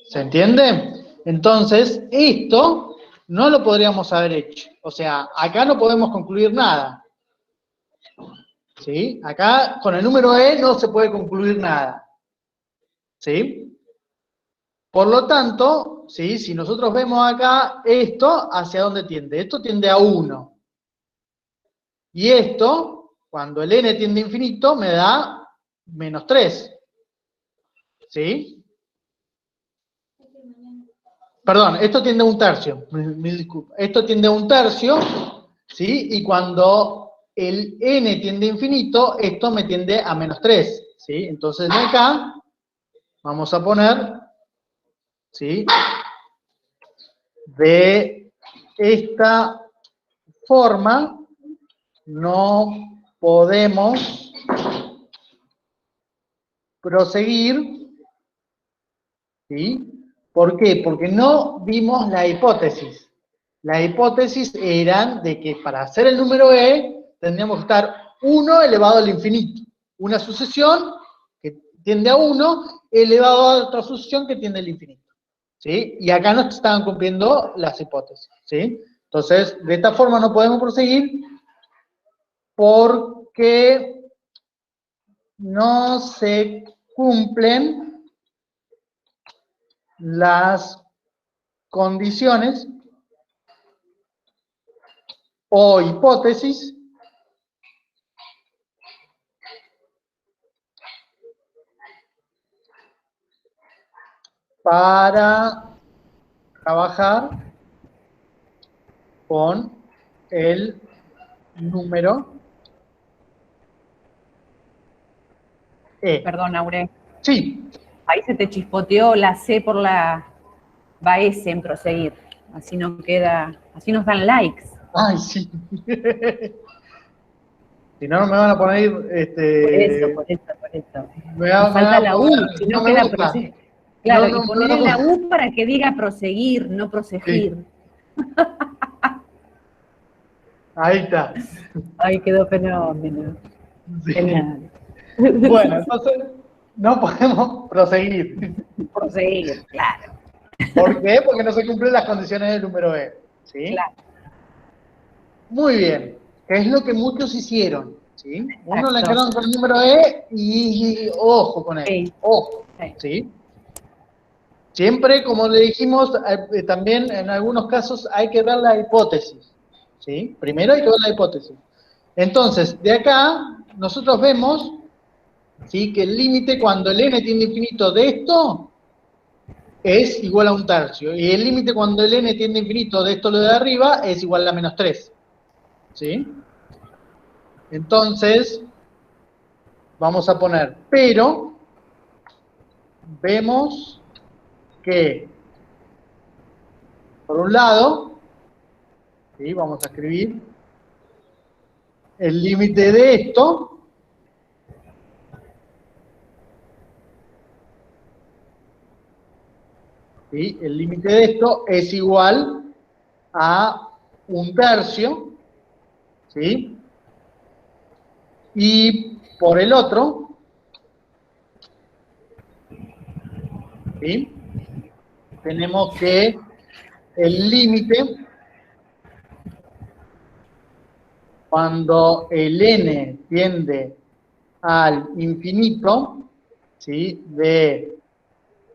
¿Se entiende? Entonces, esto no lo podríamos haber hecho. O sea, acá no podemos concluir nada, ¿sí? Acá, con el número e no se puede concluir nada, ¿sí? Por lo tanto, ¿sí? Si nosotros vemos acá esto, ¿hacia dónde tiende? Esto tiende a 1. Y esto, cuando el n tiende a infinito, me da menos 3. ¿Sí? Perdón, esto tiende a un tercio. Mil disculpas. Esto tiende a un tercio, ¿sí? Y cuando el n tiende a infinito, esto me tiende a menos 3. ¿Sí? Entonces de acá vamos a poner, ¿sí? De esta forma no podemos proseguir, ¿sí? ¿Por qué? Porque no vimos la hipótesis. La hipótesis era de que para hacer el número e tendríamos que estar 1 elevado al infinito. Una sucesión que tiende a 1 elevado a otra sucesión que tiende al infinito. ¿Sí? Y acá no estaban cumpliendo las hipótesis. ¿Sí? Entonces, de esta forma no podemos proseguir porque no se cumplen las condiciones o hipótesis para trabajar con el número E. Perdón, Aure. Sí. Ahí se te chispoteó la C por la S en proseguir. Así no queda, así nos dan likes. Ay, sí. Si no, no me van a poner, Por eso. me Nos van falta a la U, poner, si no no me queda gusta. proseguir. Claro, No, y ponerle no. la U para que diga proseguir, no proseguir. Sí. Ahí está. Ahí quedó fenómeno. Sí. Genial. Bueno, entonces no podemos proseguir. Proseguir, claro. ¿Por qué? Porque no se cumplen las condiciones del número E. ¿Sí? Claro. Muy bien. ¿Qué es lo que muchos hicieron? ¿Sí? Uno le Exacto. quedaron con el número E y ojo con él. Sí. Ojo. Sí. ¿Sí? Siempre, como le dijimos, también en algunos casos hay que ver la hipótesis. ¿Sí? Primero hay que ver la hipótesis. Entonces, de acá, nosotros vemos, ¿sí?, que el límite cuando el n tiende a infinito de esto es igual a un tercio. Y el límite cuando el n tiende a infinito de esto lo de arriba es igual a menos 3. ¿Sí? Entonces, vamos a poner, pero vemos que, por un lado, ¿sí?, vamos a escribir el límite de esto ¿sí? El límite de esto es igual a 1/3, ¿sí? Y por el otro, ¿sí? Tenemos que el límite, cuando el n tiende al infinito, ¿sí? De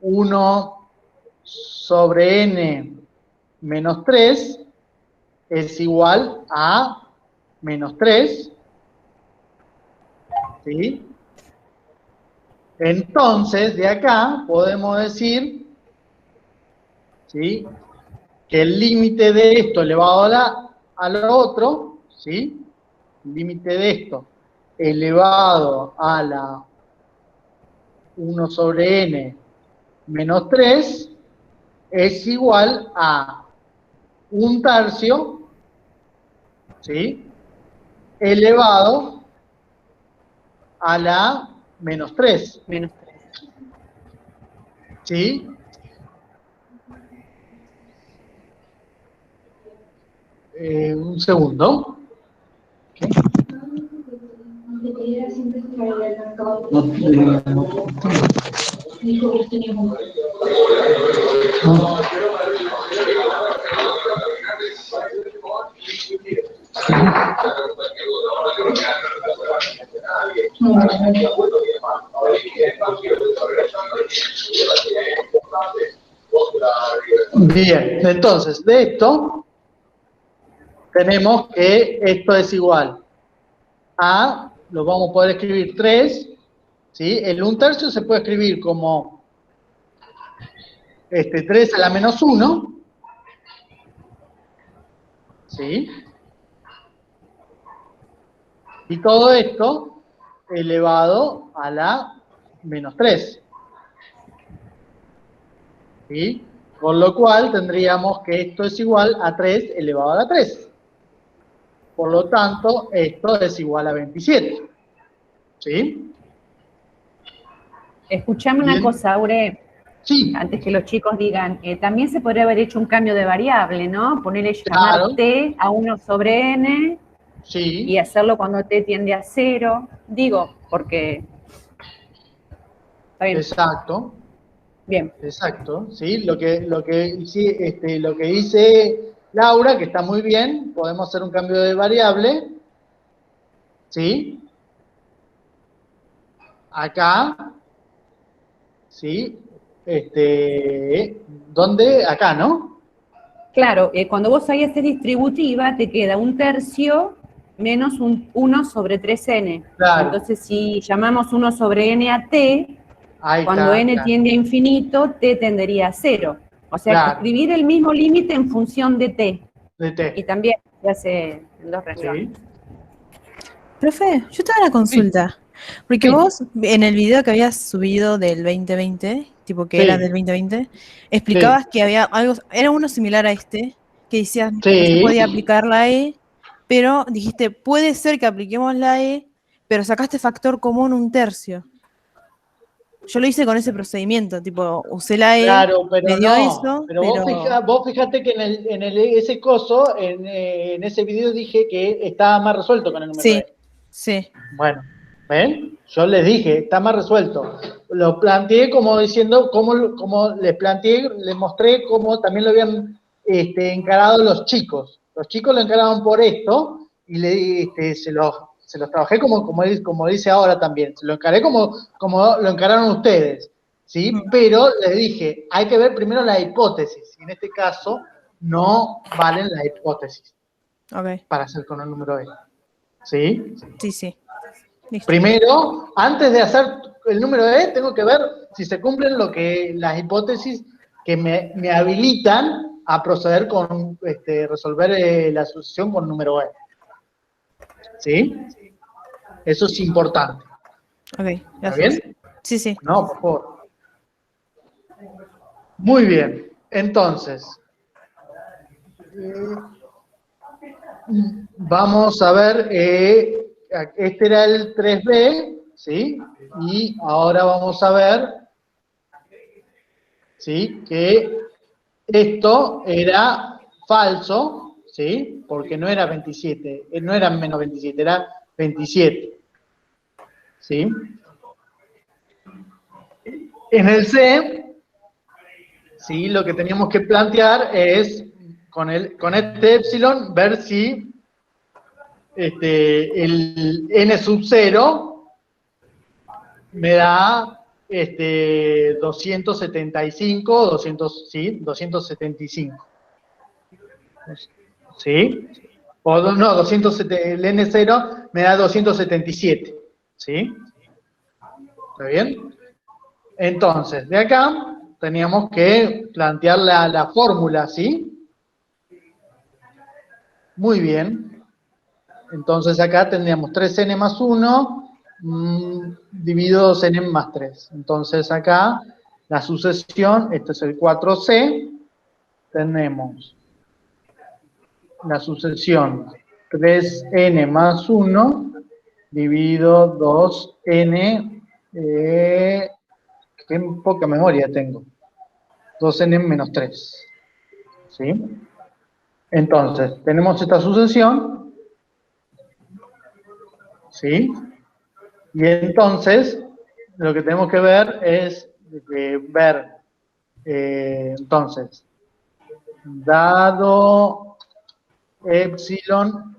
1 sobre n menos 3 es igual a menos 3, ¿sí? Entonces, de acá podemos decir, ¿sí? Que el límite de esto elevado a lo otro, ¿sí? El límite de esto elevado a la 1 sobre n menos 3 es igual a 1/3, ¿sí? Elevado a la menos 3, Menos 3. ¿sí? Un segundo. Bien, entonces, de esto tenemos que esto es igual a, lo vamos a poder escribir 3, ¿sí? El 1/3 se puede escribir como 3 a la menos 1, ¿sí? Y todo esto elevado a la menos 3, ¿sí? Con lo cual tendríamos que esto es igual a 3 elevado a la 3. Por lo tanto, esto es igual a 27, ¿sí? Escuchame una Bien. cosa, Aure, Sí, antes que los chicos digan, también se podría haber hecho un cambio de variable, ¿no? Ponerle llamar claro, t a 1 sobre n y sí, hacerlo cuando t tiende a 0. Digo, porque... ¿Está bien? exacto. Bien. Exacto, sí, lo que dice Laura, que está muy bien, podemos hacer un cambio de variable, ¿sí? Acá, ¿sí? ¿Dónde? Acá, ¿no? Claro, cuando vos ahí haces distributiva, te queda 1/3 menos 1 sobre 3n. Claro, Entonces, si llamamos 1 sobre n a t, ahí cuando está, n claro, tiende a infinito, t tendería a 0. O sea, que claro, escribir el mismo límite en función de t. de Y T, también se hace en dos renglones. sí, Profe, yo tengo una sí, consulta. Porque sí, vos, en el video que habías subido del 2020, tipo que era del sí, 2020, sí, explicabas que había algo, era uno similar a este, que decías que no se sí, podía aplicar la E, pero dijiste, puede ser que apliquemos la E, pero sacaste factor común 1/3. Yo lo hice con ese procedimiento, tipo, usé la E, claro, pero me dio no, eso, pero pero vos fijate que ese coso, en ese video dije que estaba más resuelto con el número sí, E. sí. Bueno, ¿ven? Yo les dije, está más resuelto. Lo planteé como diciendo, como les planteé, les mostré cómo también lo habían encarado los chicos. Los chicos lo encararon por esto y se los trabajé como dice ahora también. Se lo encaré como lo encararon ustedes, ¿sí? Pero les dije, hay que ver primero la hipótesis. Y en este caso, no valen las hipótesis Ok, para hacer con el número E. ¿Sí? sí, sí. Listo. Primero, antes de hacer el número E, tengo que ver si se cumplen las hipótesis que me habilitan a proceder con resolver la sucesión con número E. ¿Sí? Eso es importante. Ok, ¿Está gracias. bien? Sí, sí. No, por favor. Muy bien. Entonces, vamos a ver, este era el 3B, ¿sí? Y ahora vamos a ver, ¿sí? Que esto era falso, ¿sí? Porque no era 27, no era menos 27, era 27, ¿sí? En el C, ¿sí? Lo que teníamos que plantear es, con este epsilon, ver si el n sub 0 me da 275, 200, ¿sí? 275. ¿Sí? O no, 207, el N0 me da 277. ¿Sí? ¿Está bien? Entonces, de acá teníamos que plantear la fórmula, ¿sí? Muy bien. Entonces acá tendríamos 3n más 1 dividido 2n más 3. Entonces acá la sucesión, este es el 4c, tenemos la sucesión 3n más 1 dividido 2n, qué poca memoria tengo, 2n menos 3, ¿sí? Entonces, tenemos esta sucesión, ¿sí? Y entonces, lo que tenemos que ver es entonces, dado epsilon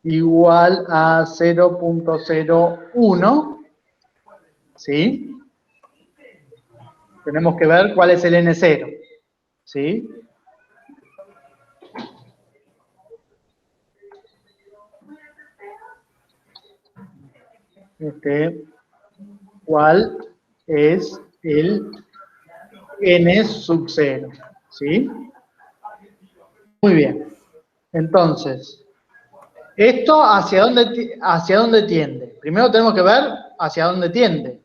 igual a 0.01, ¿sí? Tenemos que ver cuál es el N0, ¿sí? ¿Cuál es el N sub 0, ¿sí? Muy bien. Entonces, ¿esto hacia dónde tiende? Primero tenemos que ver hacia dónde tiende.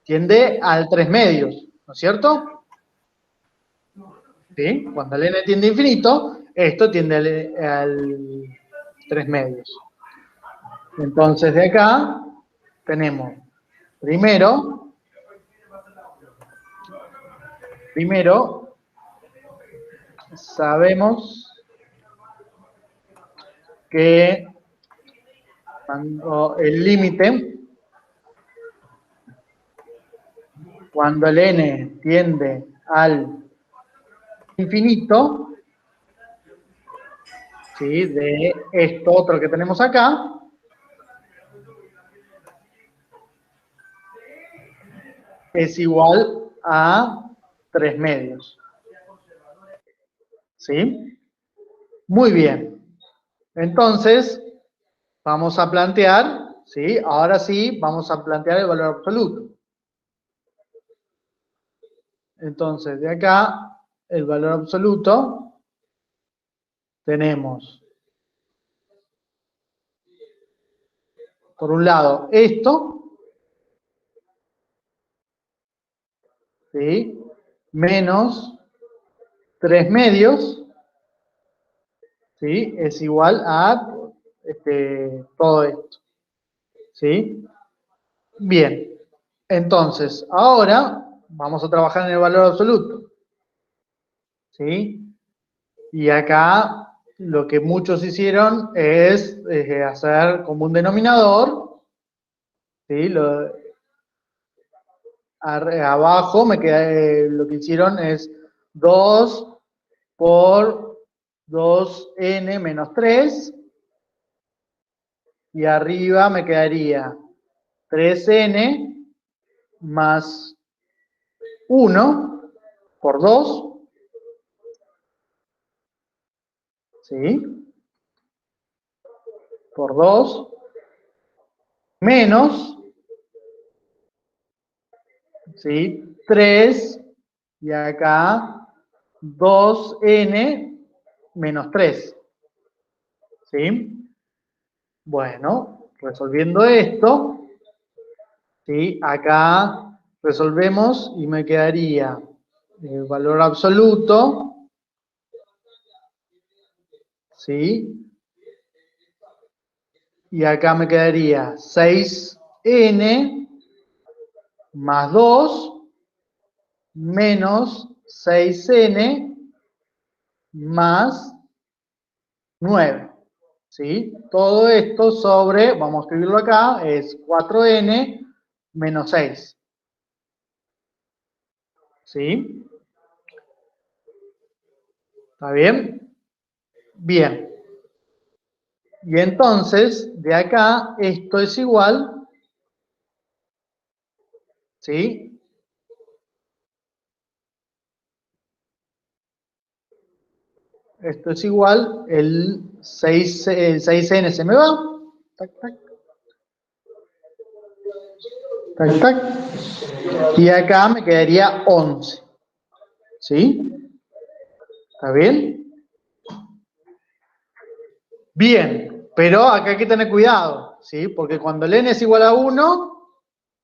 Tiende al 3 medios, ¿no es cierto? ¿Sí? Cuando el n tiende a infinito, esto tiende al 3 medios. Entonces, de acá tenemos, primero, sabemos que cuando el límite, cuando el n tiende al infinito, ¿sí? De esto otro que tenemos acá, es igual a 3 medios. ¿Sí? Muy bien. Entonces, vamos a plantear, ¿sí? Ahora sí, vamos a plantear el valor absoluto. Entonces, de acá, el valor absoluto, tenemos, por un lado, esto, ¿sí? Menos 3 medios, ¿sí? Es igual a todo esto, ¿sí? Bien, entonces, ahora vamos a trabajar en el valor absoluto, ¿sí? Y acá lo que muchos hicieron es hacer como un denominador, ¿sí? Abajo me queda, lo que hicieron es 2 por 2n menos 3, y arriba me quedaría 3n más 1 por 2, ¿sí? Por 2, menos, ¿sí? 3, y acá 2n menos 3, ¿sí? Bueno, resolviendo esto, ¿sí? Acá resolvemos y me quedaría el valor absoluto, ¿sí? Y acá me quedaría 6n más 2 menos 6n más 9, ¿sí? Todo esto sobre, vamos a escribirlo acá, es 4n menos 6, ¿sí? ¿Está bien? Bien. Y entonces, de acá, esto es igual, ¿sí? Esto es igual, el 6n se me va. Tac, tac. Tac, tac. Y acá me quedaría 11. ¿Sí? ¿Está bien? Bien, pero acá hay que tener cuidado, ¿sí? Porque cuando el n es igual a 1,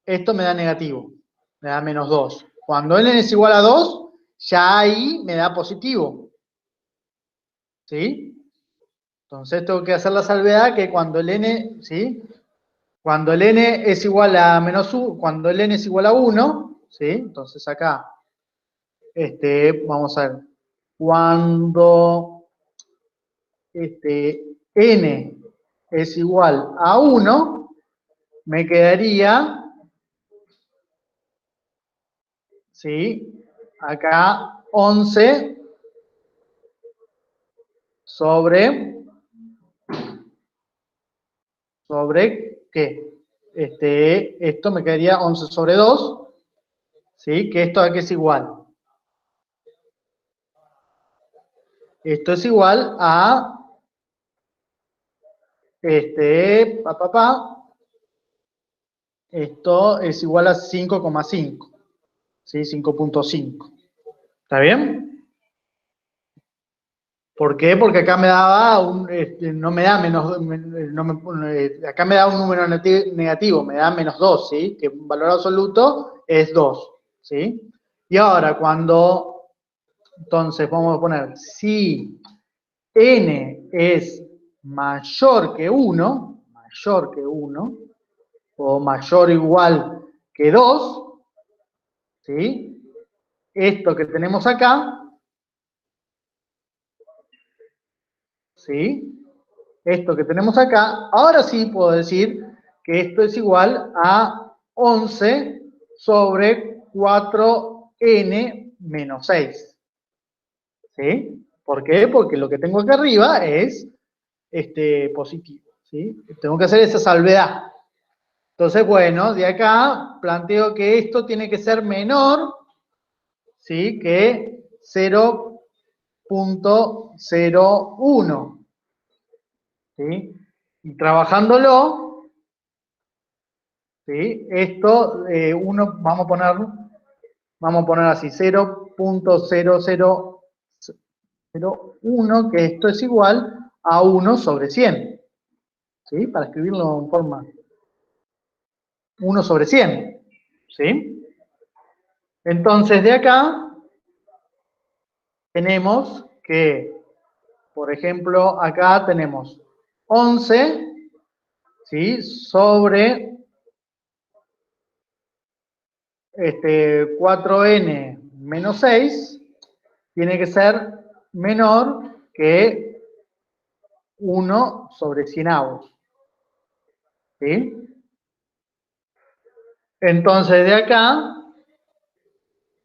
esto me da negativo, me da menos 2. Cuando n es igual a 2, ya ahí me da positivo. ¿Sí? Entonces tengo que hacer la salvedad que cuando el n, ¿sí? Cuando el n es igual a menos 1, cuando el n es igual a 1, ¿sí? Entonces acá, vamos a ver, cuando n es igual a 1, me quedaría, ¿sí? Acá 11 sobre ¿qué? Esto me quedaría 11 sobre 2, ¿sí? Que esto aquí es igual. Esto es igual a, esto es igual a 5,5, ¿sí? 5,5. ¿Está bien? ¿Por qué? Porque acá me daba no me da menos, acá me da un número negativo, me da menos 2, ¿sí? Que un valor absoluto es 2, ¿sí? Y ahora cuando, entonces vamos a poner, si n es mayor que 1, o mayor o igual que 2, ¿sí? Esto que tenemos acá, ¿sí? Esto que tenemos acá, ahora sí puedo decir que esto es igual a 11 sobre 4n menos 6. ¿Sí? ¿Por qué? Porque lo que tengo acá arriba es positivo. ¿Sí? Tengo que hacer esa salvedad. Entonces, bueno, de acá planteo que esto tiene que ser menor, ¿sí? Que 0,01. ¿Sí? Y trabajándolo, ¿sí? Esto, vamos a poner así, 0,0001, que esto es igual a 1 sobre 100. ¿Sí? Para escribirlo en forma 1 sobre 100. ¿Sí? Entonces, de acá tenemos que, por ejemplo, acá tenemos 11, ¿sí? Sobre 4n menos 6 tiene que ser menor que 1 sobre 100avos. ¿Sí? Entonces de acá,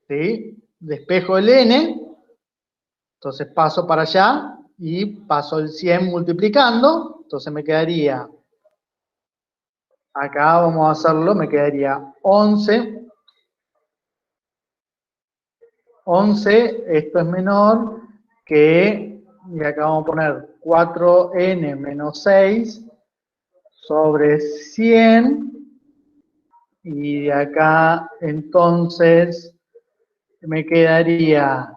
¿sí? Despejo el n, entonces paso para allá y paso el 100 multiplicando, entonces me quedaría, acá vamos a hacerlo, me quedaría 11, esto es menor que, y acá vamos a poner 4n menos 6 sobre 100, y de acá entonces me quedaría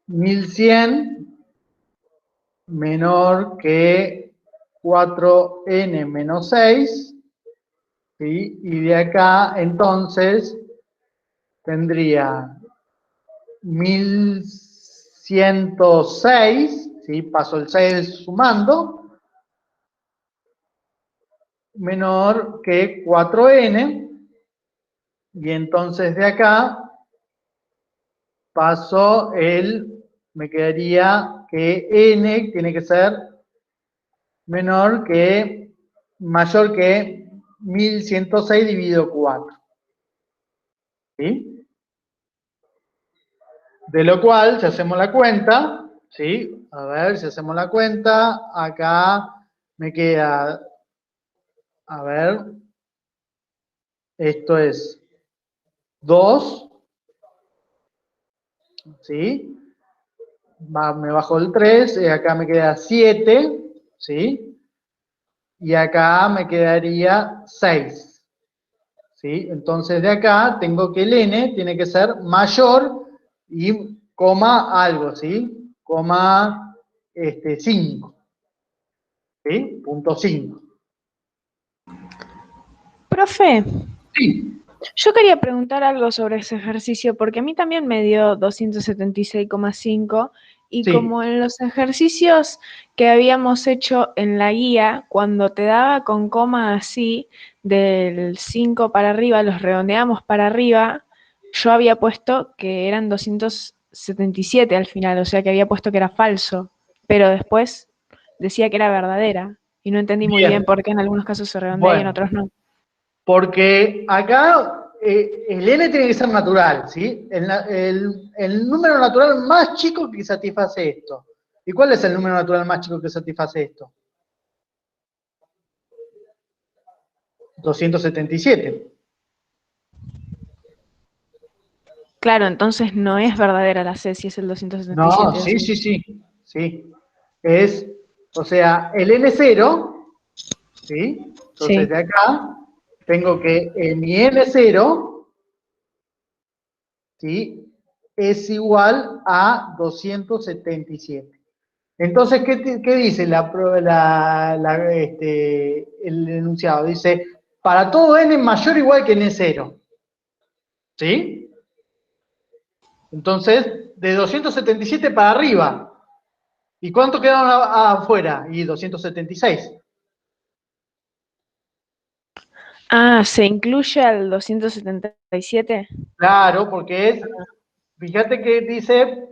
1100 menor que 4n menos 6, ¿sí? Y de acá entonces tendría 1106, ¿sí? Paso el 6 sumando, menor que 4n, y entonces de acá paso me quedaría que n tiene que ser mayor que 1106 dividido 4. ¿Sí? De lo cual, si hacemos la cuenta, ¿sí? A ver, si hacemos la cuenta, acá me queda, a ver, esto es 2, ¿sí? Me bajo el 3, acá me queda 7, ¿sí? Y acá me quedaría 6, ¿sí? Entonces de acá tengo que el n tiene que ser mayor y coma algo, ¿sí? Coma 5, ¿sí? Punto 5. Profe, Sí, yo quería preguntar algo sobre ese ejercicio, porque a mí también me dio 276,5 y sí, como en los ejercicios que habíamos hecho en la guía, cuando te daba con coma así, del 5 para arriba, los redondeamos para arriba, yo había puesto que eran 277 al final, o sea que había puesto que era falso, pero después decía que era verdadera y no entendí muy bien bien. por qué en algunos casos se redondea y en Bueno, otros no. porque acá el n tiene que ser natural, ¿sí? El número natural más chico que satisface esto. ¿Y cuál es el número natural más chico que satisface esto? 277. Claro, entonces no es verdadera la C si es el No, 277. sí, sí, sí, sí. O sea, el n0, ¿sí? Entonces Sí. de acá tengo que mi n0, ¿sí? Es igual a 277. Entonces, ¿qué dice el enunciado? Dice, para todo n mayor o igual que n0. ¿Sí? Entonces, de 277 para arriba. ¿Y cuánto quedaron afuera? Y 276. Ah, ¿se incluye al 277? Claro, porque fíjate que dice,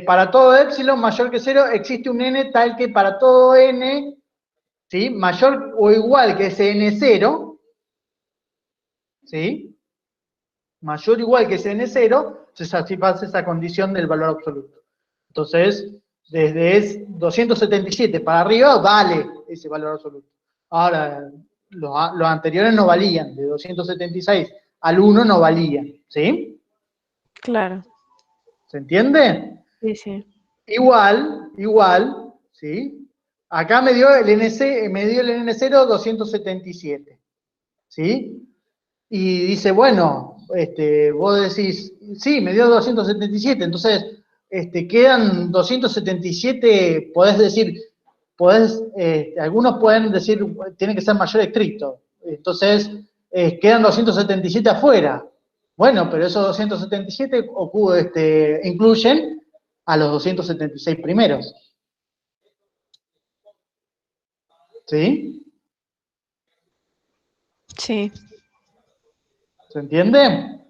para todo epsilon mayor que 0 existe un n tal que para todo n, ¿sí? Mayor o igual que ese n0, ¿sí? Mayor o igual que ese n0, se satisface esa condición del valor absoluto. Entonces, desde 277 para arriba, vale ese valor absoluto. Ahora, los anteriores no valían, de 276 al 1 no valían, ¿sí? Claro, ¿Se entiende? sí, sí. Igual, ¿sí? Acá me dio el N0 277, ¿sí? Y dice, bueno, vos decís, sí, me dio 277, entonces quedan 277, algunos pueden decir, tiene que ser mayor estricto, entonces quedan 277 afuera. Bueno, pero esos 277 incluyen a los 276 primeros, ¿sí? Sí. ¿Se entiende?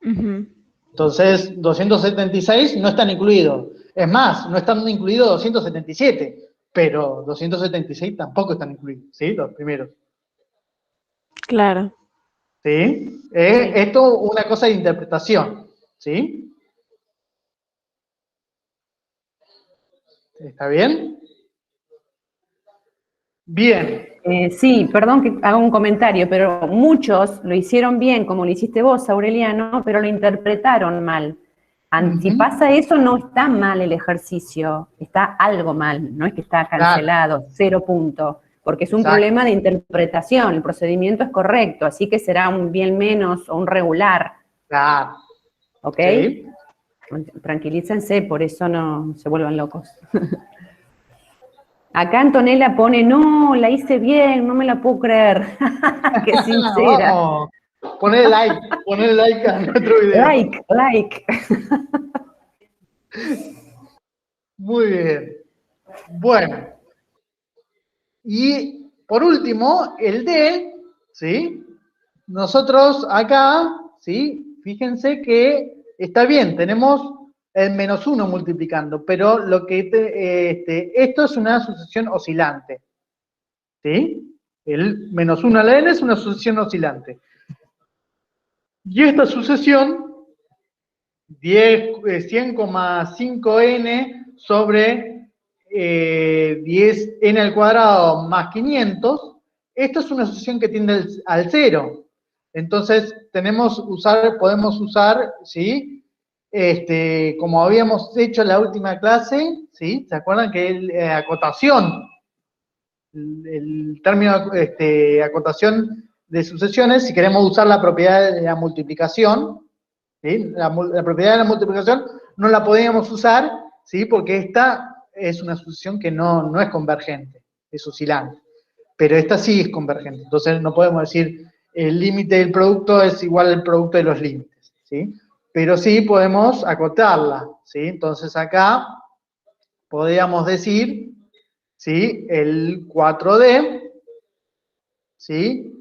Ujú. Entonces, 276 no están incluidos. Es más, no están incluidos 277, pero 276 tampoco están incluidos, ¿sí? Los primeros, Claro, ¿sí? sí. Esto es una cosa de interpretación, ¿sí? ¿Está bien? Bien. Sí, perdón que haga un comentario, pero muchos lo hicieron bien, como lo hiciste vos, Aureliano, pero lo interpretaron mal. Si Ujú. pasa eso, no está mal el ejercicio, está algo mal, no es que está Claro, cancelado, 0 punto, porque es un exacto. problema de interpretación, el procedimiento es correcto, así que será un bien menos o un regular, Claro, ¿ok? sí. Tranquilícense, por eso no se vuelvan locos. Acá Antonella pone, no, la hice bien, no me la puedo creer. Qué sincera. Vamos. Ponle like a nuestro video. Like. Muy bien. Bueno. Y por último, el D, ¿sí? Nosotros acá, ¿sí? Fíjense que está bien, tenemos el -1 multiplicando, pero lo que esto es una sucesión oscilante, ¿sí? El -1 a la n es una sucesión oscilante. Y esta sucesión, 100,5n sobre 10n al cuadrado más 500, esto es una sucesión que tiende al 0. Entonces, podemos usar, ¿sí? Como habíamos hecho en la última clase, ¿sí? ¿Se acuerdan que acotación? El término acotación de sucesiones, si queremos usar la propiedad de la multiplicación, ¿sí? La propiedad de la multiplicación no la podíamos usar, ¿sí? Porque esta es una sucesión que no es convergente, es oscilante. Pero esta sí es convergente. Entonces no podemos decir el límite del producto es igual al producto de los límites, ¿sí? Pero sí podemos acotarla, ¿sí? Entonces acá podríamos decir, ¿sí? El 4D, ¿sí?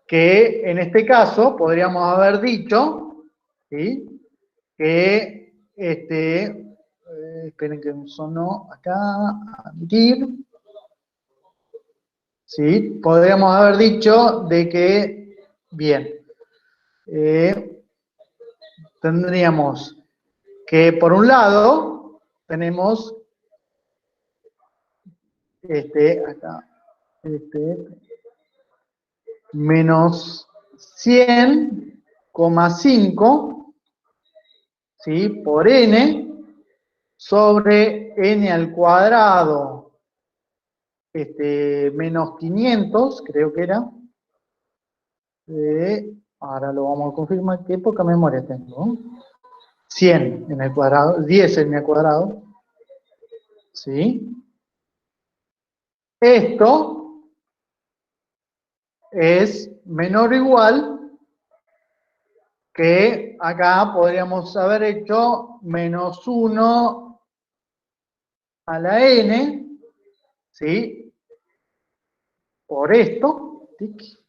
Que en este caso podríamos haber dicho, ¿sí? Que, esperen que me sonó acá, admitir, ¿sí? Podríamos haber dicho de que, bien, tendríamos que por un lado tenemos, acá, menos 100,5, ¿sí? Por n sobre n al cuadrado, menos 500, creo que era. Ahora lo vamos a confirmar, qué poca memoria tengo. 100 n al cuadrado, 10 n al cuadrado, ¿sí? Esto es menor o igual que acá podríamos haber hecho -1 a la n, ¿sí? Por esto, tic.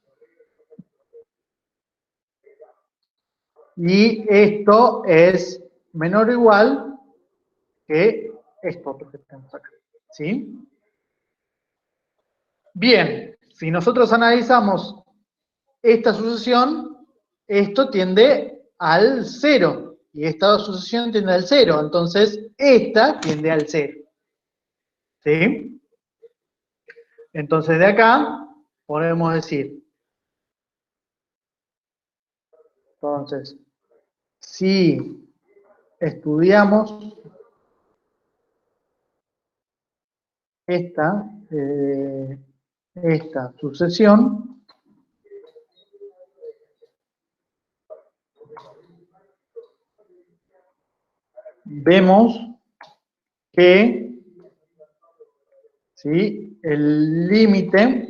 Y esto es menor o igual que esto otro que tenemos acá, ¿sí? Bien, si nosotros analizamos esta sucesión, esto tiende al 0, y esta sucesión tiende al 0, entonces esta tiende al 0, ¿sí? Entonces de acá podemos decir, entonces, si estudiamos esta sucesión, vemos que, ¿sí? El límite,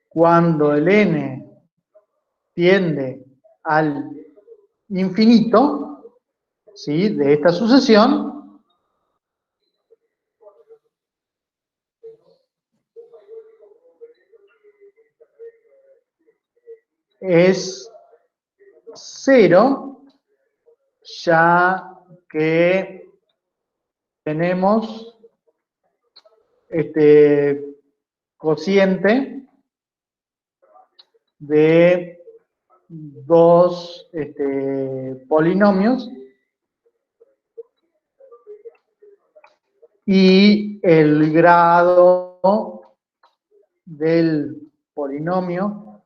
cuando el n tiende al infinito, ¿sí? De esta sucesión, es 0, ya que tenemos cociente de dos polinomios y el grado del polinomio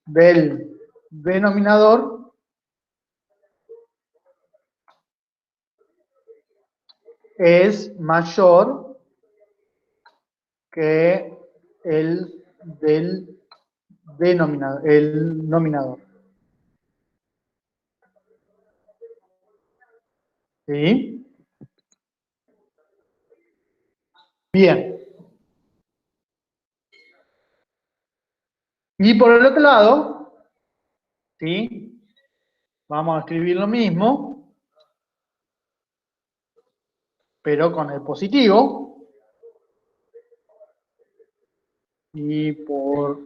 del denominador es mayor que el del el nominador. ¿Sí? Bien. Y por el otro lado, ¿sí? Vamos a escribir lo mismo, pero con el positivo. Y por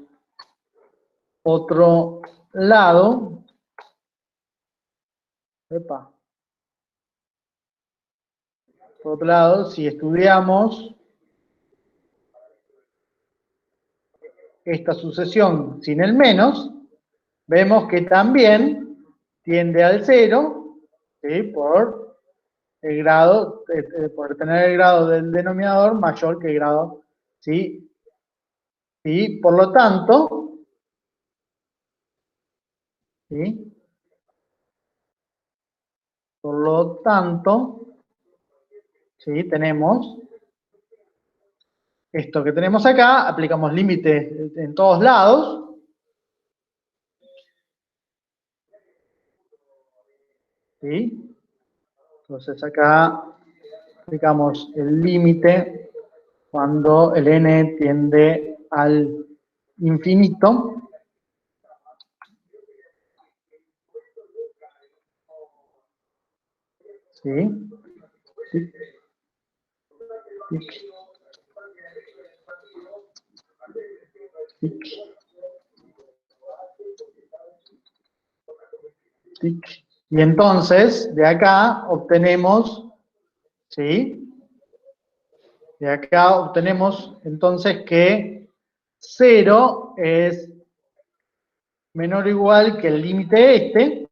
otro lado, epa, por otro lado, si estudiamos esta sucesión sin el menos, vemos que también tiende al 0, ¿sí? Por el grado, por tener el grado del denominador mayor que el grado, ¿sí? Y por lo tanto, ¿sí? Por lo tanto, ¿sí? Tenemos esto que tenemos acá, aplicamos límite en todos lados, ¿sí? Entonces acá aplicamos el límite cuando el n tiende al infinito. ¿Sí? Tic, tic, tic, tic. Y entonces, de acá obtenemos, ¿sí? De acá obtenemos entonces que 0 es menor o igual que el límite este,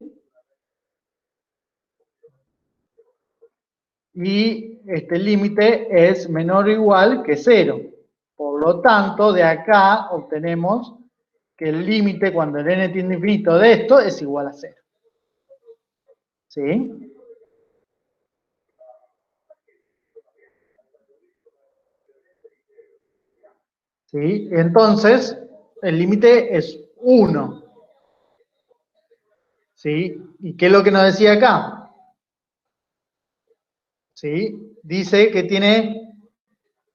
y este límite es menor o igual que 0. Por lo tanto, de acá obtenemos que el límite cuando el n tiende a infinito de esto es igual a 0. ¿Sí? ¿Sí? Entonces, el límite es 1. ¿Sí? ¿Y qué es lo que nos decía acá? ¿Sí? Dice que tiene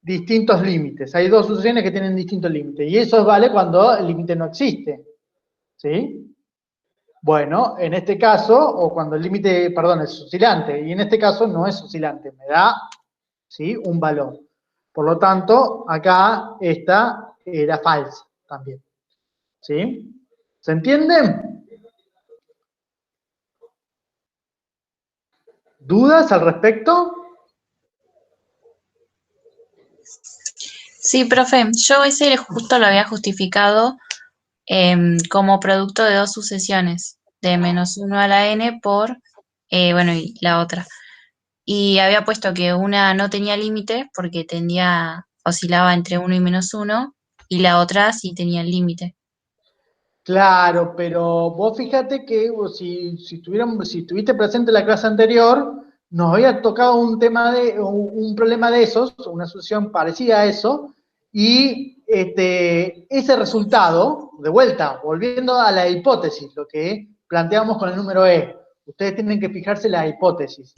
distintos límites. Hay dos sucesiones que tienen distintos límites. Y eso vale cuando el límite no existe. ¿Sí? Bueno, en este caso, o cuando el límite, perdón, es oscilante. Y en este caso no es oscilante. Me da, ¿sí? Un valor. Por lo tanto, acá esta era falsa también. ¿Sí? ¿Se entiende? ¿Dudas al respecto? Sí, profe, yo ese justo lo había justificado como producto de dos sucesiones, de -1 a la n por, bueno, y la otra. Y había puesto que una no tenía límite porque oscilaba entre 1 y -1, y la otra sí tenía el límite. Claro, pero vos fíjate que si estuviste presente en la clase anterior, nos había tocado un tema un problema de esos, una solución parecida a eso, y ese resultado, de vuelta, volviendo a la hipótesis, lo que planteamos con el número E, ustedes tienen que fijarse en la hipótesis,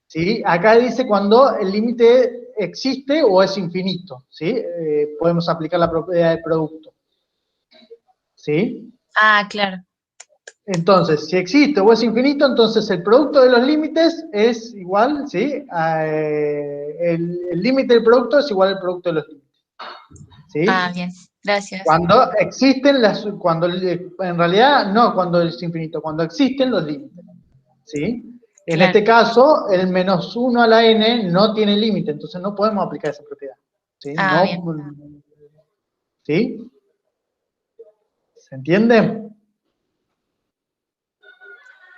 ¿sí? Acá dice cuando el límite existe o es infinito, ¿sí? Podemos aplicar la propiedad del producto, ¿sí? Ah, claro, Entonces, si existe o es infinito, entonces el producto de los límites es igual, ¿sí? El límite del producto es igual al producto de los límites, ¿sí? bien, gracias. Cuando existen en realidad, no cuando es infinito, cuando existen los límites, ¿sí? En Claro, este caso, el -1 a la n no tiene límite, entonces no podemos aplicar esa propiedad, ¿sí? bien, ¿Sí? ¿Se entiende?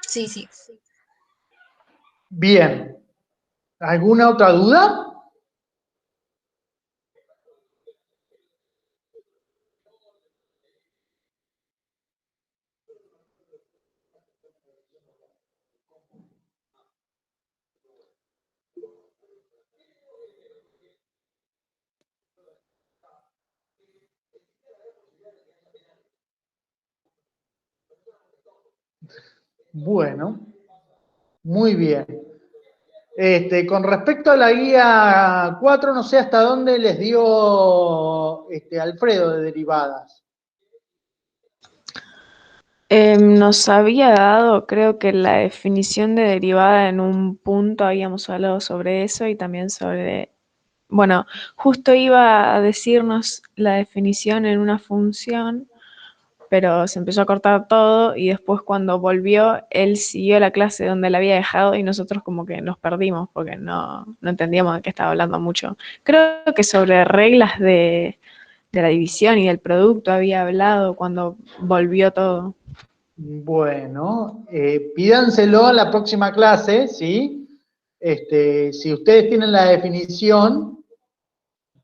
sí, sí. Bien. ¿Alguna otra duda? Bueno, muy bien. Con respecto a la guía 4, no sé hasta dónde les dio Alfredo de derivadas. Nos había dado, creo que la definición de derivada en un punto habíamos hablado sobre eso y también sobre, bueno, justo iba a decirnos la definición en una función, pero se empezó a cortar todo y después cuando volvió, él siguió la clase donde la había dejado y nosotros como que nos perdimos porque no entendíamos de qué estaba hablando mucho. Creo que sobre reglas de la división y del producto había hablado cuando volvió todo. Bueno, pídanselo a la próxima clase, ¿sí? Si ustedes tienen la definición,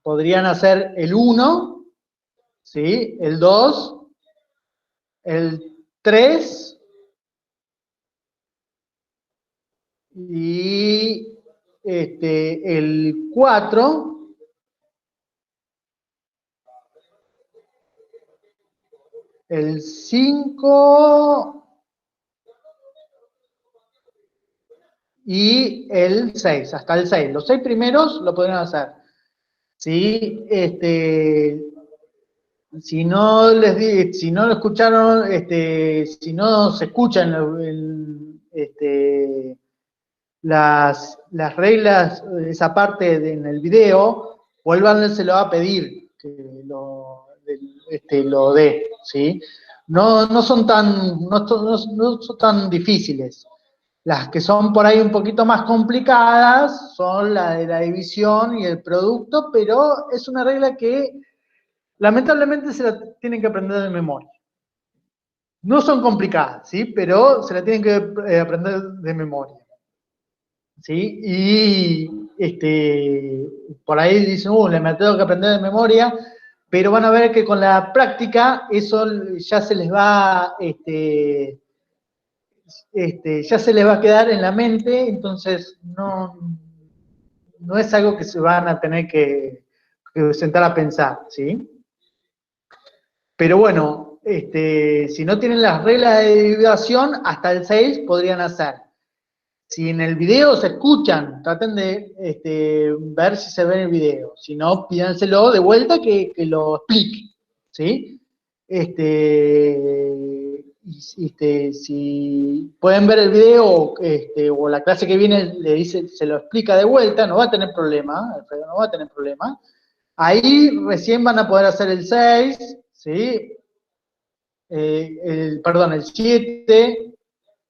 podrían hacer el 1, ¿sí? El 2, el 3 y el 4. El 5 y el 6, hasta el 6. Los 6 primeros lo podrían hacer. ¿Sí? Si no si no lo escucharon, si no se escuchan las reglas, esa parte en el video, vuélvanselo a pedir que lo dé, ¿sí? No son tan difíciles. Las que son por ahí un poquito más complicadas son la de la división y el producto, pero es una regla que lamentablemente se la tienen que aprender de memoria. No son complicadas, ¿sí? Pero se la tienen que aprender de memoria. ¿Sí? Y por ahí dicen, le me tengo que aprender de memoria, pero van a ver que con la práctica eso ya se les va, ya se les va a quedar en la mente, entonces no es algo que se van a tener que sentar a pensar, ¿sí? Pero bueno, si no tienen las reglas de división, hasta el 6 podrían hacer. Si en el video se escuchan, traten de ver si se ve en el video. Si no, pídanselo de vuelta que lo explique, ¿sí? Si pueden ver el video o la clase que viene le dice, se lo explica de vuelta, no va a tener problema, Alfredo no va a tener problema. Ahí recién van a poder hacer el 6, ¿sí? Perdón, el 7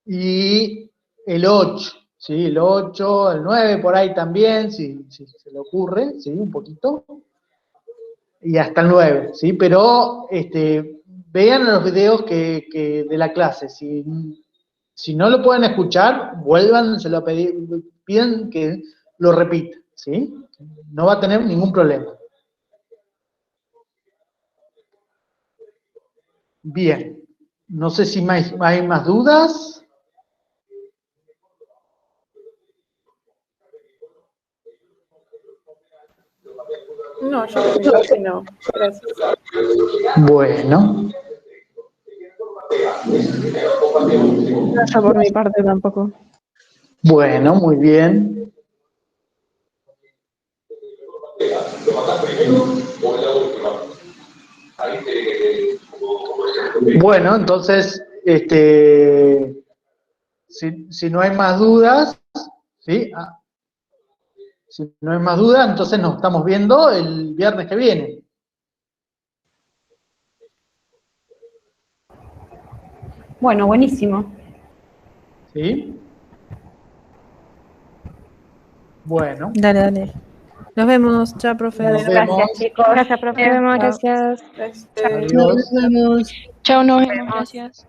y el 8, ¿sí? El 8, el 9 por ahí también, si se le ocurre, ¿sí? Un poquito. Y hasta el 9, ¿sí? Pero vean los videos de la clase. Si no lo pueden escuchar, vuélvanselo a pedir, piden que lo repita, ¿sí? No va a tener ningún problema. Bien. No sé si hay más dudas. No, yo por mi parte no. Gracias. Bueno. Yo por mi parte tampoco. Bueno, muy bien. Bueno, entonces, si no hay más dudas, ¿sí? Si no hay más dudas, entonces nos estamos viendo el viernes que viene. Bueno, buenísimo. ¿Sí? Bueno. Dale. Nos vemos. Chao, profe. Nos vemos. Gracias, chicos. Gracias, profe. Nos vemos, gracias. Adiós. Nos vemos. Chao, nos vemos, gracias.